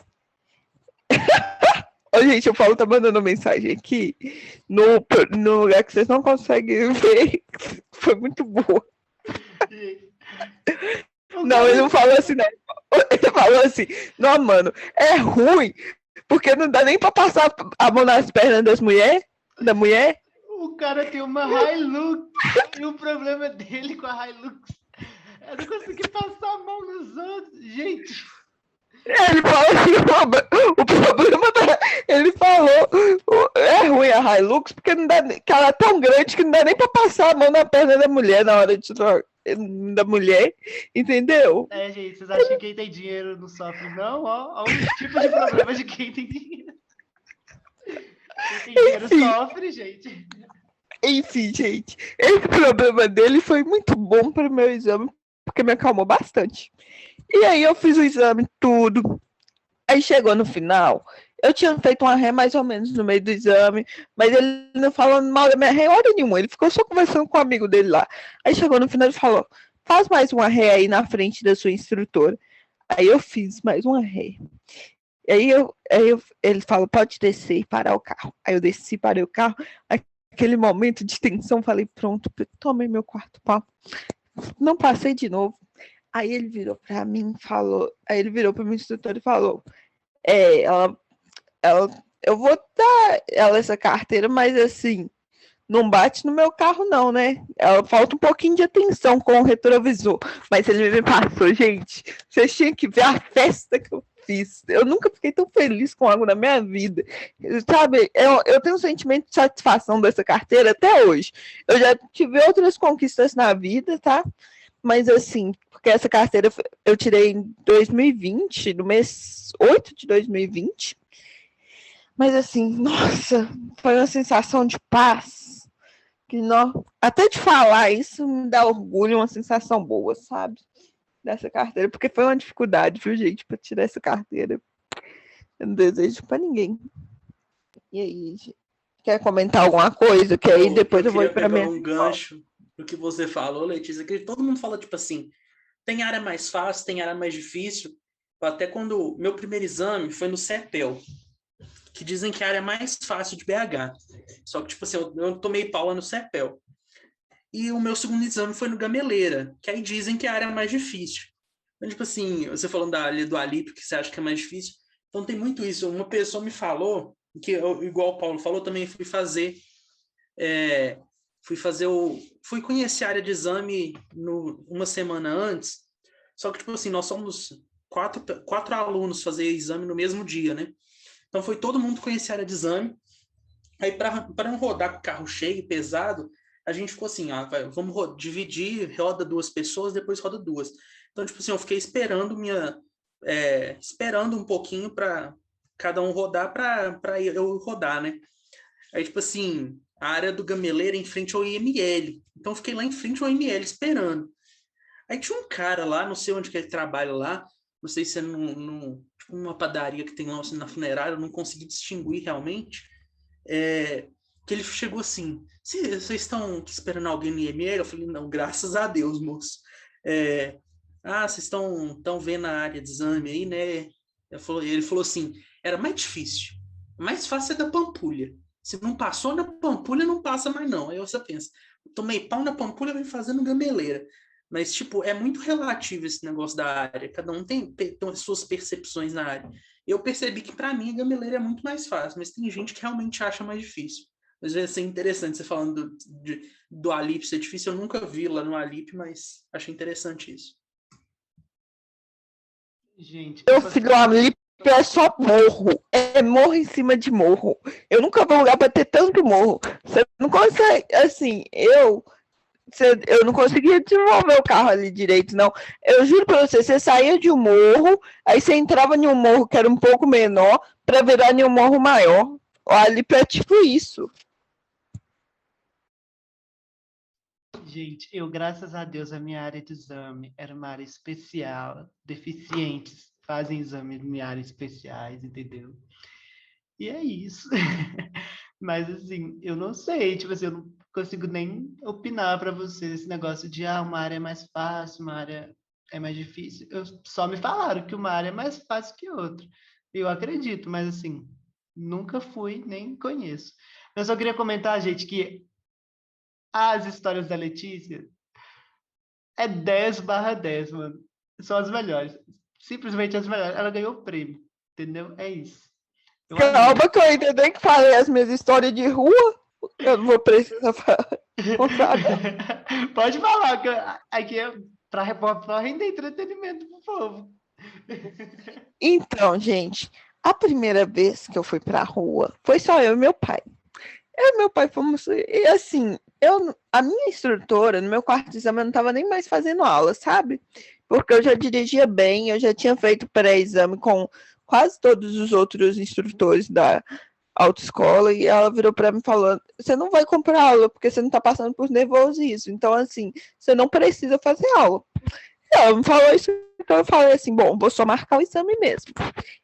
Ô, gente, o Paulo tá mandando mensagem aqui no lugar que vocês não conseguem ver. Foi muito boa. Não, ele não falou assim, não. Ele falou assim: não, mano, é ruim, porque não dá nem pra passar a mão nas pernas da mulher. O cara tem uma Hilux e o problema dele com a Hilux é não conseguir passar a mão nos outros. Gente. Ele falou assim, o problema ele falou, é ruim a Hilux, porque não dá, que ela é tão grande que não dá nem pra passar a mão na perna da mulher na hora da mulher, entendeu? Gente, vocês acham que quem tem dinheiro não sofre, não? Ó os tipos de problemas de quem tem dinheiro. Quem tem dinheiro sofre, gente. Enfim, gente, esse problema dele foi muito bom para o meu exame, porque me acalmou bastante. E aí eu fiz o exame, tudo. Aí chegou no final, eu tinha feito uma ré mais ou menos no meio do exame, mas ele não falou mal da minha ré hora nenhuma, ele ficou só conversando com o amigo dele lá. Aí chegou no final e falou: faz mais uma ré aí na frente da sua instrutora. Aí eu fiz mais uma ré. Aí ele falou: pode descer e parar o carro. Aí eu desci, parei o carro. Aquele momento de tensão, falei: pronto, tomei meu quarto pau. Não passei de novo. Aí ele virou para mim e falou, aí ele virou para o meu instrutor e falou: eu vou dar ela essa carteira, mas assim, não bate no meu carro não, né? Ela falta um pouquinho de atenção com o retrovisor. Mas ele me passou, gente, vocês tinham que ver a festa que eu fiz. Eu nunca fiquei tão feliz com algo na minha vida. Sabe, eu tenho um sentimento de satisfação dessa carteira até hoje. Eu já tive outras conquistas na vida, tá? Mas assim, porque essa carteira eu tirei em 2020, no mês 8 de 2020. Mas assim, nossa, foi uma sensação de paz. Que até de falar isso me dá orgulho, uma sensação boa, sabe? Dessa carteira, porque foi uma dificuldade, viu, gente, para tirar essa carteira. Eu não desejo para ninguém. E aí, gente? Quer comentar alguma coisa? Que aí depois eu vou ir para minha. Um gancho do que você falou, Letícia, que todo mundo fala, tipo assim, tem área mais fácil, tem área mais difícil. Até quando meu primeiro exame foi no CEPEL, que dizem que a área é mais fácil de BH. Só que, tipo assim, eu tomei pau lá no CEPEL. E o meu segundo exame foi no Gameleira, que aí dizem que a área é mais difícil. Então, tipo assim, você falando do Alípio, que você acha que é mais difícil. Então tem muito isso. Uma pessoa me falou, que eu, igual o Paulo falou, também fui conhecer a área de exame uma semana antes. Só que, tipo assim, nós somos quatro alunos fazer exame no mesmo dia, né? Então foi todo mundo conhecer a área de exame. Aí para não rodar com o carro cheio, pesado, a gente ficou assim, vamos dividir, roda 2 pessoas, depois roda 2. Então, tipo assim, eu fiquei esperando esperando um pouquinho para cada um rodar para eu rodar, né? Aí, tipo assim, a área do Gameleira é em frente ao IML. Então, eu fiquei lá em frente ao IML esperando. Aí tinha um cara lá, não sei onde que ele trabalha lá, não sei se é tipo uma padaria que tem lá assim, na funerária, eu não consegui distinguir realmente, que ele chegou assim: vocês estão esperando alguém no IML? Eu falei: não, graças a Deus, moço. Vocês estão vendo a área de exame aí, né? Ele falou assim: era mais difícil. Mais fácil é da Pampulha. Se não passou na Pampulha, não passa mais não. Aí você pensa: tomei pau na Pampulha, vem fazendo Gameleira. Mas, tipo, é muito relativo esse negócio da área. Cada um tem as suas percepções na área. Eu percebi que, para mim, a Gameleira é muito mais fácil, mas tem gente que realmente acha mais difícil. Mas vai ser interessante você falando do Alípio ser difícil. Eu nunca vi lá no Alípio, mas achei interessante isso. Gente, meu filho, o Alípio é só morro. É morro em cima de morro. Eu nunca vou lugar para ter tanto morro. Você não consegue, assim, eu eu não conseguia desenvolver o carro ali direito, não. Eu juro pra você, você saía de um morro, aí você entrava em um morro que era um pouco menor, pra virar em um morro maior. Ali pra tipo isso. Gente, eu, graças a Deus, a minha área de exame era uma área especial. Deficientes fazem exames em áreas especiais, entendeu? E é isso. Mas, assim, eu não sei, tipo assim, eu não consigo nem opinar para você esse negócio de, uma área é mais fácil, uma área é mais difícil. Só me falaram que uma área é mais fácil que outra. Eu acredito, mas, assim, nunca fui, nem conheço. Eu só queria comentar, gente, que as histórias da Letícia é 10/10, mano. São as melhores. Simplesmente as melhores. Ela ganhou o prêmio, entendeu? É isso. Eu amei. Calma que eu ainda nem que falei as minhas histórias de rua. Eu não vou precisar contar, não. Pode falar, que aqui é para render entretenimento pro povo. Então, gente, a primeira vez que eu fui pra rua foi só eu e meu pai. Eu e meu pai fomos. E assim, a minha instrutora, no meu quarto de exame, eu não estava nem mais fazendo aula, sabe? Porque eu já dirigia bem, eu já tinha feito pré-exame com quase todos os outros instrutores da autoescola, e ela virou para mim falando: você não vai comprar aula, porque você não está passando por nervosismo. Então, assim, você não precisa fazer aula. Ela me falou isso, então eu falei assim: bom, vou só marcar o exame mesmo.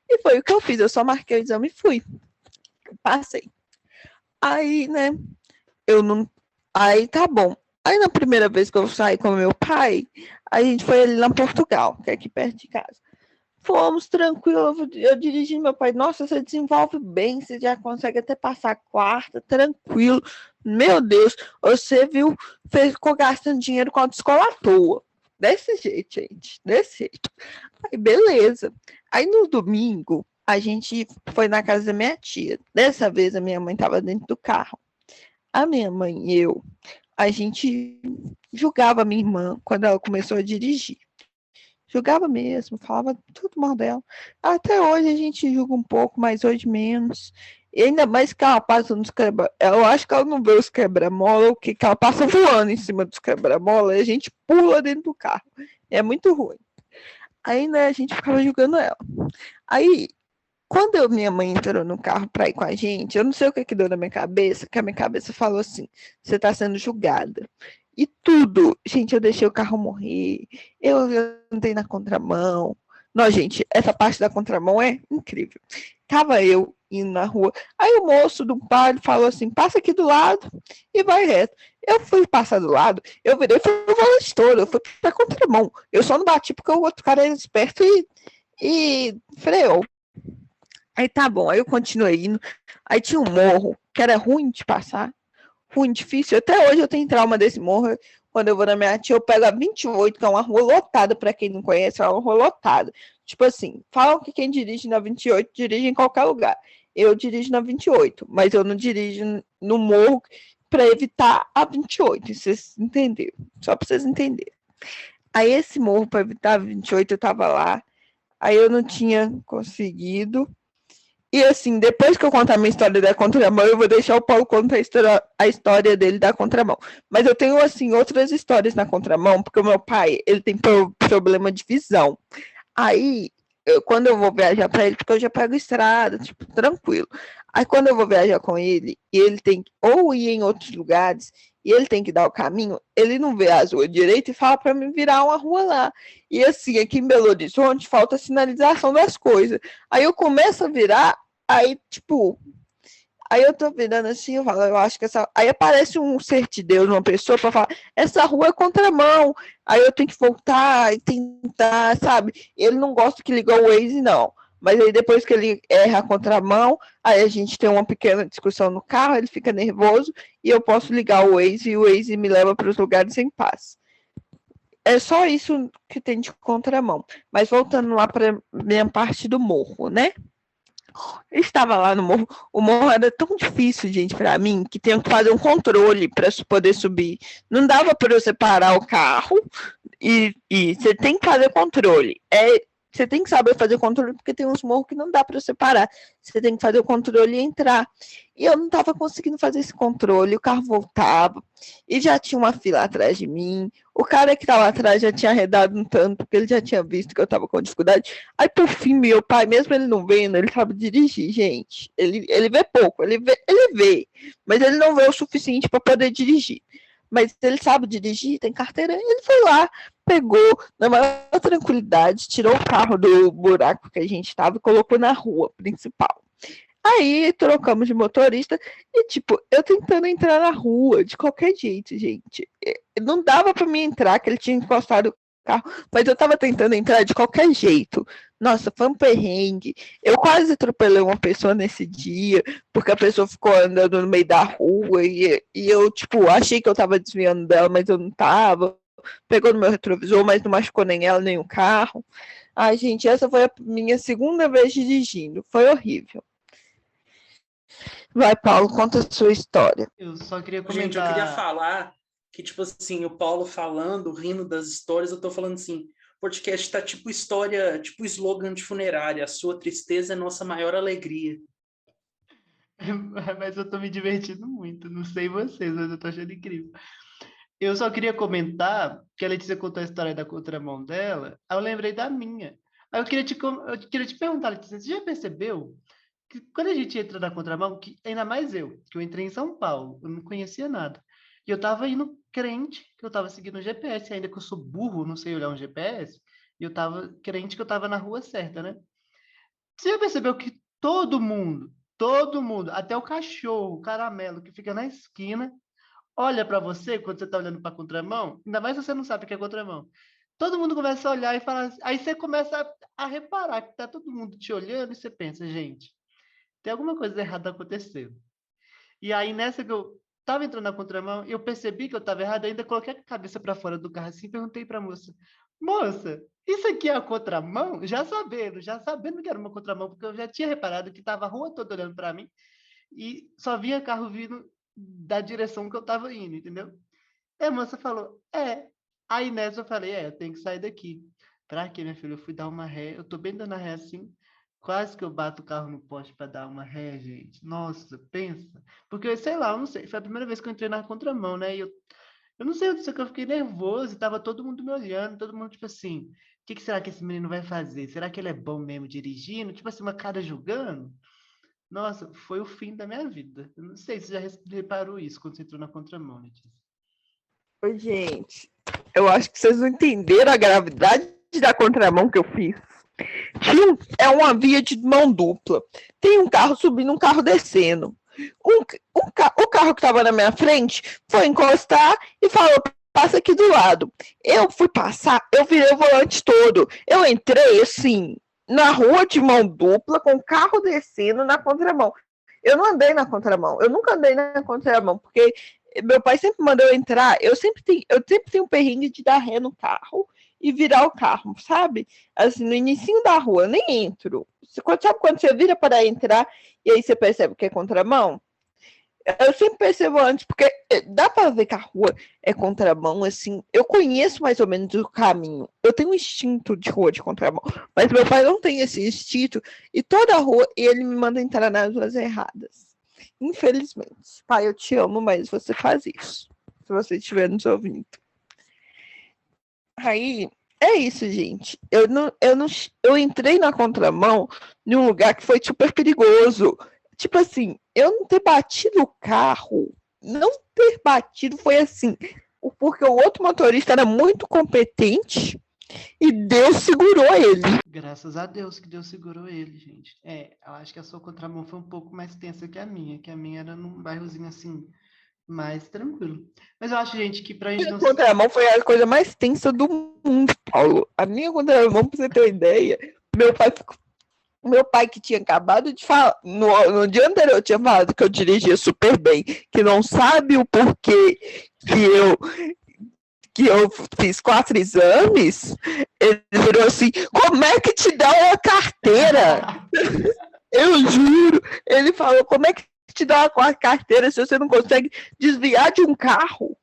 E foi o que eu fiz, eu só marquei o exame e fui. Passei. Aí, né, eu não. Aí tá bom. Aí na primeira vez que eu saí com meu pai, a gente foi ali na Portugal, que é aqui perto de casa. Fomos tranquilo, eu dirigi meu pai, nossa, você desenvolve bem, você já consegue até passar a quarta, tranquilo. Meu Deus, você viu, ficou gastando dinheiro com a autoescola à toa. Desse jeito, gente, desse jeito. Aí, beleza. Aí no domingo, a gente foi na casa da minha tia. Dessa vez a minha mãe estava dentro do carro. A minha mãe e eu, a gente julgava a minha irmã quando ela começou a dirigir. Julgava mesmo, falava tudo mal dela. Até hoje a gente julga um pouco, mas hoje menos. E ainda mais que ela passa nos quebra... Eu acho que ela não vê os quebra-mola, o que ela passa voando em cima dos quebra-mola e a gente pula dentro do carro. É muito ruim. Aí, né, a gente ficava julgando ela. Aí, quando minha mãe entrou no carro para ir com a gente, eu não sei o que deu na minha cabeça, que a minha cabeça falou assim: você está sendo julgada. E tudo, gente, eu deixei o carro morrer, eu andei na contramão. Não, gente, essa parte da contramão é incrível. Tava eu indo na rua, aí o moço do pai falou assim: passa aqui do lado e vai reto. Eu fui passar do lado, eu virei, fui no volante todo, eu fui pra contramão. Eu só não bati porque o outro cara era esperto e freou. Aí tá bom, aí eu continuei indo. Aí tinha um morro que era ruim de passar, ruim, difícil. Até hoje eu tenho trauma desse morro. Quando eu vou na minha tia, eu pego a 28, que é uma rua lotada, para quem não conhece, é uma rua lotada. Tipo assim, falam que quem dirige na 28 dirige em qualquer lugar. Eu dirijo na 28, mas eu não dirijo no morro para evitar a 28. Vocês entenderam? Só para vocês entenderem. Aí esse morro, para evitar a 28, eu tava lá. Aí eu não tinha conseguido. E assim, depois que eu contar a minha história da contramão, eu vou deixar o Paulo contar a história dele da contramão. Mas eu tenho, assim, outras histórias na contramão, porque o meu pai, ele tem problema de visão. Aí, quando eu vou viajar para ele, porque eu já pego estrada, tipo, tranquilo. Aí, quando eu vou viajar com ele, e ele tem que ou ir em outros lugares, e ele tem que dar o caminho, ele não vê as ruas direito e fala para mim virar uma rua lá. E assim, aqui em Belo Horizonte, falta sinalização das coisas. Aí eu começo a virar, aí, tipo, aí eu tô virando assim, eu falo, eu acho que essa. Aí aparece um ser de Deus, uma pessoa, para falar, essa rua é contramão. Aí eu tenho que voltar e tentar, sabe? Ele não gosta que liga o Waze, não. Mas aí depois que ele erra a contramão, aí a gente tem uma pequena discussão no carro, ele fica nervoso e eu posso ligar o Waze e o Waze me leva para os lugares em paz. É só isso que tem de contramão. Mas voltando lá para minha parte do morro, né? Eu estava lá no morro. O morro era tão difícil, gente, para mim, que tinha que fazer um controle para poder subir. Não dava para você parar o carro e você tem que fazer controle. você tem que saber fazer o controle, porque tem uns morros que não dá para você parar. Você tem que fazer o controle e entrar. E eu não estava conseguindo fazer esse controle, o carro voltava, e já tinha uma fila atrás de mim. O cara que estava atrás já tinha arredado um tanto, porque ele já tinha visto que eu estava com dificuldade. Aí, por fim, meu pai, mesmo ele não vendo, ele sabe dirigir, gente. Ele vê pouco, ele vê, mas ele não vê o suficiente para poder dirigir. Mas ele sabe dirigir, tem carteira, ele foi lá, pegou na maior tranquilidade, tirou o carro do buraco que a gente estava e colocou na rua principal. Aí trocamos de motorista e, tipo, eu tentando entrar na rua de qualquer jeito, gente. Não dava para mim entrar, que ele tinha encostado o carro, mas eu tava tentando entrar de qualquer jeito. Nossa, foi um perrengue. Eu quase atropelei uma pessoa nesse dia, porque a pessoa ficou andando no meio da rua e eu, tipo, achei que eu tava desviando dela, mas eu não tava. Pegou no meu retrovisor, mas não machucou nem ela, nem o carro. Ai, gente, essa foi a minha segunda vez dirigindo. Foi horrível. Vai, Paulo, conta a sua história. Eu só queria comentar... Gente, eu queria falar que, tipo assim, o Paulo falando, rindo das histórias, eu tô falando assim, o podcast tá tipo história, tipo slogan de funerária, a sua tristeza é nossa maior alegria. Mas eu tô me divertindo muito, não sei vocês, mas eu tô achando incrível. Eu só queria comentar que a Letícia contou a história da contramão dela, aí eu lembrei da minha. Aí eu queria te perguntar, Letícia, você já percebeu que quando a gente entra na contramão, que ainda mais eu, que eu entrei em São Paulo, eu não conhecia nada. E eu tava indo crente que eu tava seguindo o GPS, ainda que eu sou burro, não sei olhar um GPS, e eu tava crente que eu tava na rua certa, né? Você já percebeu que todo mundo, até o cachorro, o caramelo que fica na esquina, olha para você quando você tá olhando para contramão, ainda mais se você não sabe o que é contramão. Todo mundo começa a olhar e falar assim, aí você começa a reparar que tá todo mundo te olhando e você pensa, gente, tem alguma coisa errada acontecendo. E aí, nessa que eu tava entrando na contramão, eu percebi que eu tava errado, ainda coloquei a cabeça para fora do carro assim, e perguntei pra moça, moça, isso aqui é a contramão? Já sabendo que era uma contramão, porque eu já tinha reparado que tava a rua toda olhando para mim e só via carro vindo da direção que eu tava indo, entendeu? E a moça falou, é. Aí nessa eu falei, eu tenho que sair daqui. Pra quê, minha filha? Eu fui dar uma ré, eu tô bem dando a ré assim, quase que eu bato o carro no poste para dar uma ré, gente. Nossa, pensa. Porque, sei lá, eu não sei, foi a primeira vez que eu entrei na contramão, né? E eu não sei, eu sei que eu fiquei nervoso e tava todo mundo me olhando, todo mundo, tipo assim, o que será que esse menino vai fazer? Será que ele é bom mesmo dirigindo? Tipo assim, uma cara julgando? Nossa, foi o fim da minha vida. Eu não sei se você já reparou isso quando você entrou na contramão, Letícia. Oi, gente, eu acho que vocês não entenderam a gravidade da contramão que eu fiz. É uma via de mão dupla. Tem um carro subindo, um carro descendo. O carro que estava na minha frente foi encostar e falou, passa aqui do lado. Eu fui passar, eu virei o volante todo. Eu entrei, assim, na rua de mão dupla, com o carro descendo na contramão. Eu não andei na contramão, eu nunca andei na contramão, porque meu pai sempre mandou eu entrar, eu sempre tenho um perrengue de dar ré no carro e virar o carro, sabe? Assim, no inicinho da rua, eu nem entro. Sabe quando você vira para entrar e aí você percebe que é contramão? Eu sempre percebo antes, porque dá para ver que a rua é contramão, assim. Eu conheço mais ou menos o caminho. Eu tenho um instinto de rua de contramão, mas meu pai não tem esse instinto. E toda a rua, ele me manda entrar nas ruas erradas. Infelizmente. Pai, eu te amo, mas você faz isso. Se você estiver nos ouvindo. Aí, é isso, gente. Eu entrei na contramão em um lugar que foi super perigoso. Tipo assim, eu não ter batido o carro, não ter batido foi assim, porque o outro motorista era muito competente e Deus segurou ele. Graças a Deus que Deus segurou ele, gente. Eu acho que a sua contramão foi um pouco mais tensa que a minha era num bairrozinho assim, mais tranquilo. Mas eu acho, gente, que pra gente não... A contramão foi a coisa mais tensa do mundo, Paulo. A minha contramão, pra você ter uma ideia, meu pai que tinha acabado de falar, no dia anterior tinha falado que eu dirigia super bem, que não sabe o porquê que eu fiz 4 exames, ele virou assim, como é que te dá uma carteira? Eu juro, ele falou, como é que te dá uma carteira se você não consegue desviar de um carro?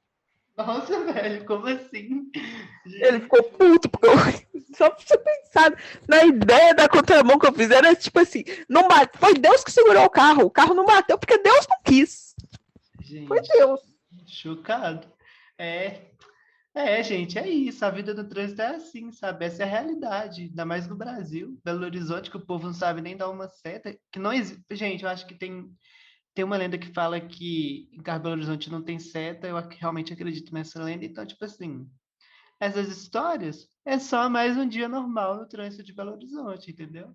Nossa, velho, como assim? Ele ficou puto, porque Só pra você pensar na ideia da contramão que eu fiz. Era tipo assim, não bate, foi Deus que segurou o carro não bateu porque Deus não quis. Gente, Foi Deus. chocado. Gente, é isso. A vida no trânsito é assim, sabe? Essa é a realidade, ainda mais no Brasil, Belo Horizonte, que o povo não sabe nem dar uma seta, que não existe. Gente, eu acho que tem uma lenda que fala que em Belo Horizonte não tem seta, eu realmente acredito nessa lenda, então, tipo assim, essas histórias é só mais um dia normal no trânsito de Belo Horizonte, entendeu?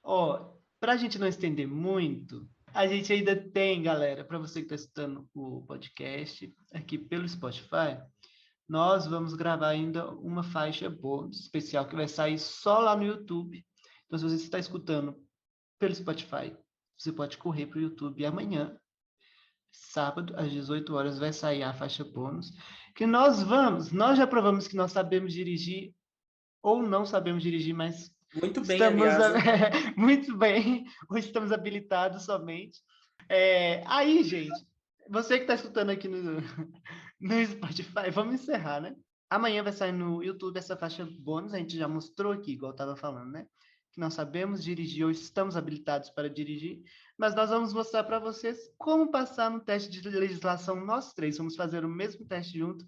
Ó, pra gente não estender muito, a gente ainda tem, galera, para você que está escutando o podcast aqui pelo Spotify, nós vamos gravar ainda uma faixa bônus especial que vai sair só lá no YouTube. Então, se você está escutando pelo Spotify, você pode correr para o YouTube e amanhã, sábado, às 18 horas, vai sair a faixa bônus. Que nós já provamos que nós sabemos dirigir ou não sabemos dirigir, mas Muito bem, estamos aliás, né? muito bem, ou estamos habilitados somente. Aí, gente, você que está escutando aqui no Spotify, vamos encerrar, né? Amanhã vai sair no YouTube essa faixa bônus, a gente já mostrou aqui, igual eu estava falando, né? Que nós sabemos dirigir ou estamos habilitados para dirigir, mas nós vamos mostrar para vocês como passar no teste de legislação nós três. Vamos fazer o mesmo teste junto,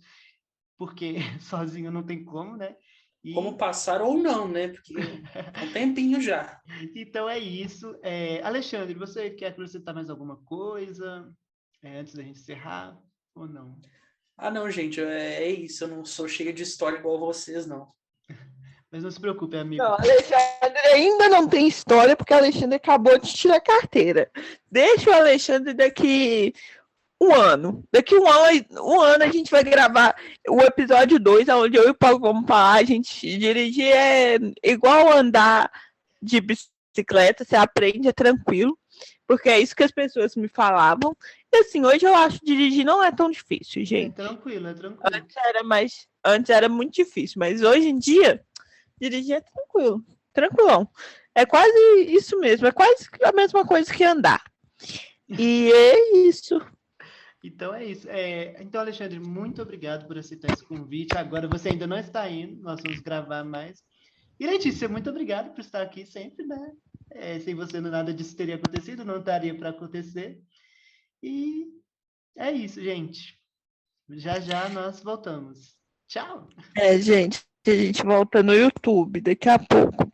porque sozinho não tem como, né? Como passar ou não, né? Porque é um tempinho já. Então é isso. Alexandre, você quer acrescentar mais alguma coisa antes da gente encerrar ou não? Ah, não, gente, é isso. Eu não sou cheio de história igual vocês, não. Mas não se preocupe, amigo. Não, Alexandre ainda não tem história porque o Alexandre acabou de tirar a carteira. Deixa o Alexandre daqui um ano. Daqui um ano a gente vai gravar o episódio 2, onde eu e o Paulo vamos falar. A gente dirigir é igual andar de bicicleta, você aprende, é tranquilo. Porque é isso que as pessoas me falavam. E assim, hoje eu acho que dirigir não é tão difícil, gente. É tranquilo. Antes era muito difícil, mas hoje em dia, dirigir é tranquilo. Tranquilão. É quase isso mesmo, é quase a mesma coisa que andar. E é isso. Então é isso. Então, Alexandre, muito obrigado por aceitar esse convite. Agora você ainda não está indo, nós vamos gravar mais. E Letícia, muito obrigado por estar aqui sempre, né? Sem você nada disso teria acontecido, não estaria para acontecer. E é isso, gente. Já já nós voltamos. Tchau! Gente, a gente volta no YouTube daqui a pouco.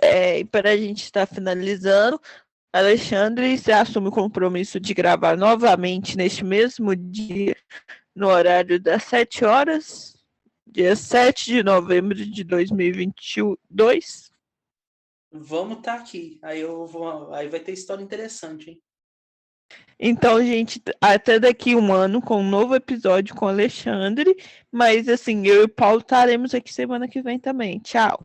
E para a gente estar finalizando, Alexandre, você assume o compromisso de gravar novamente neste mesmo dia, no horário das 7 horas, dia 7 de novembro de 2022? Vamos estar aqui. Aí vai ter história interessante, hein? Então, gente, até daqui um ano com um novo episódio com o Alexandre. Mas, assim, eu e o Paulo estaremos aqui semana que vem também. Tchau!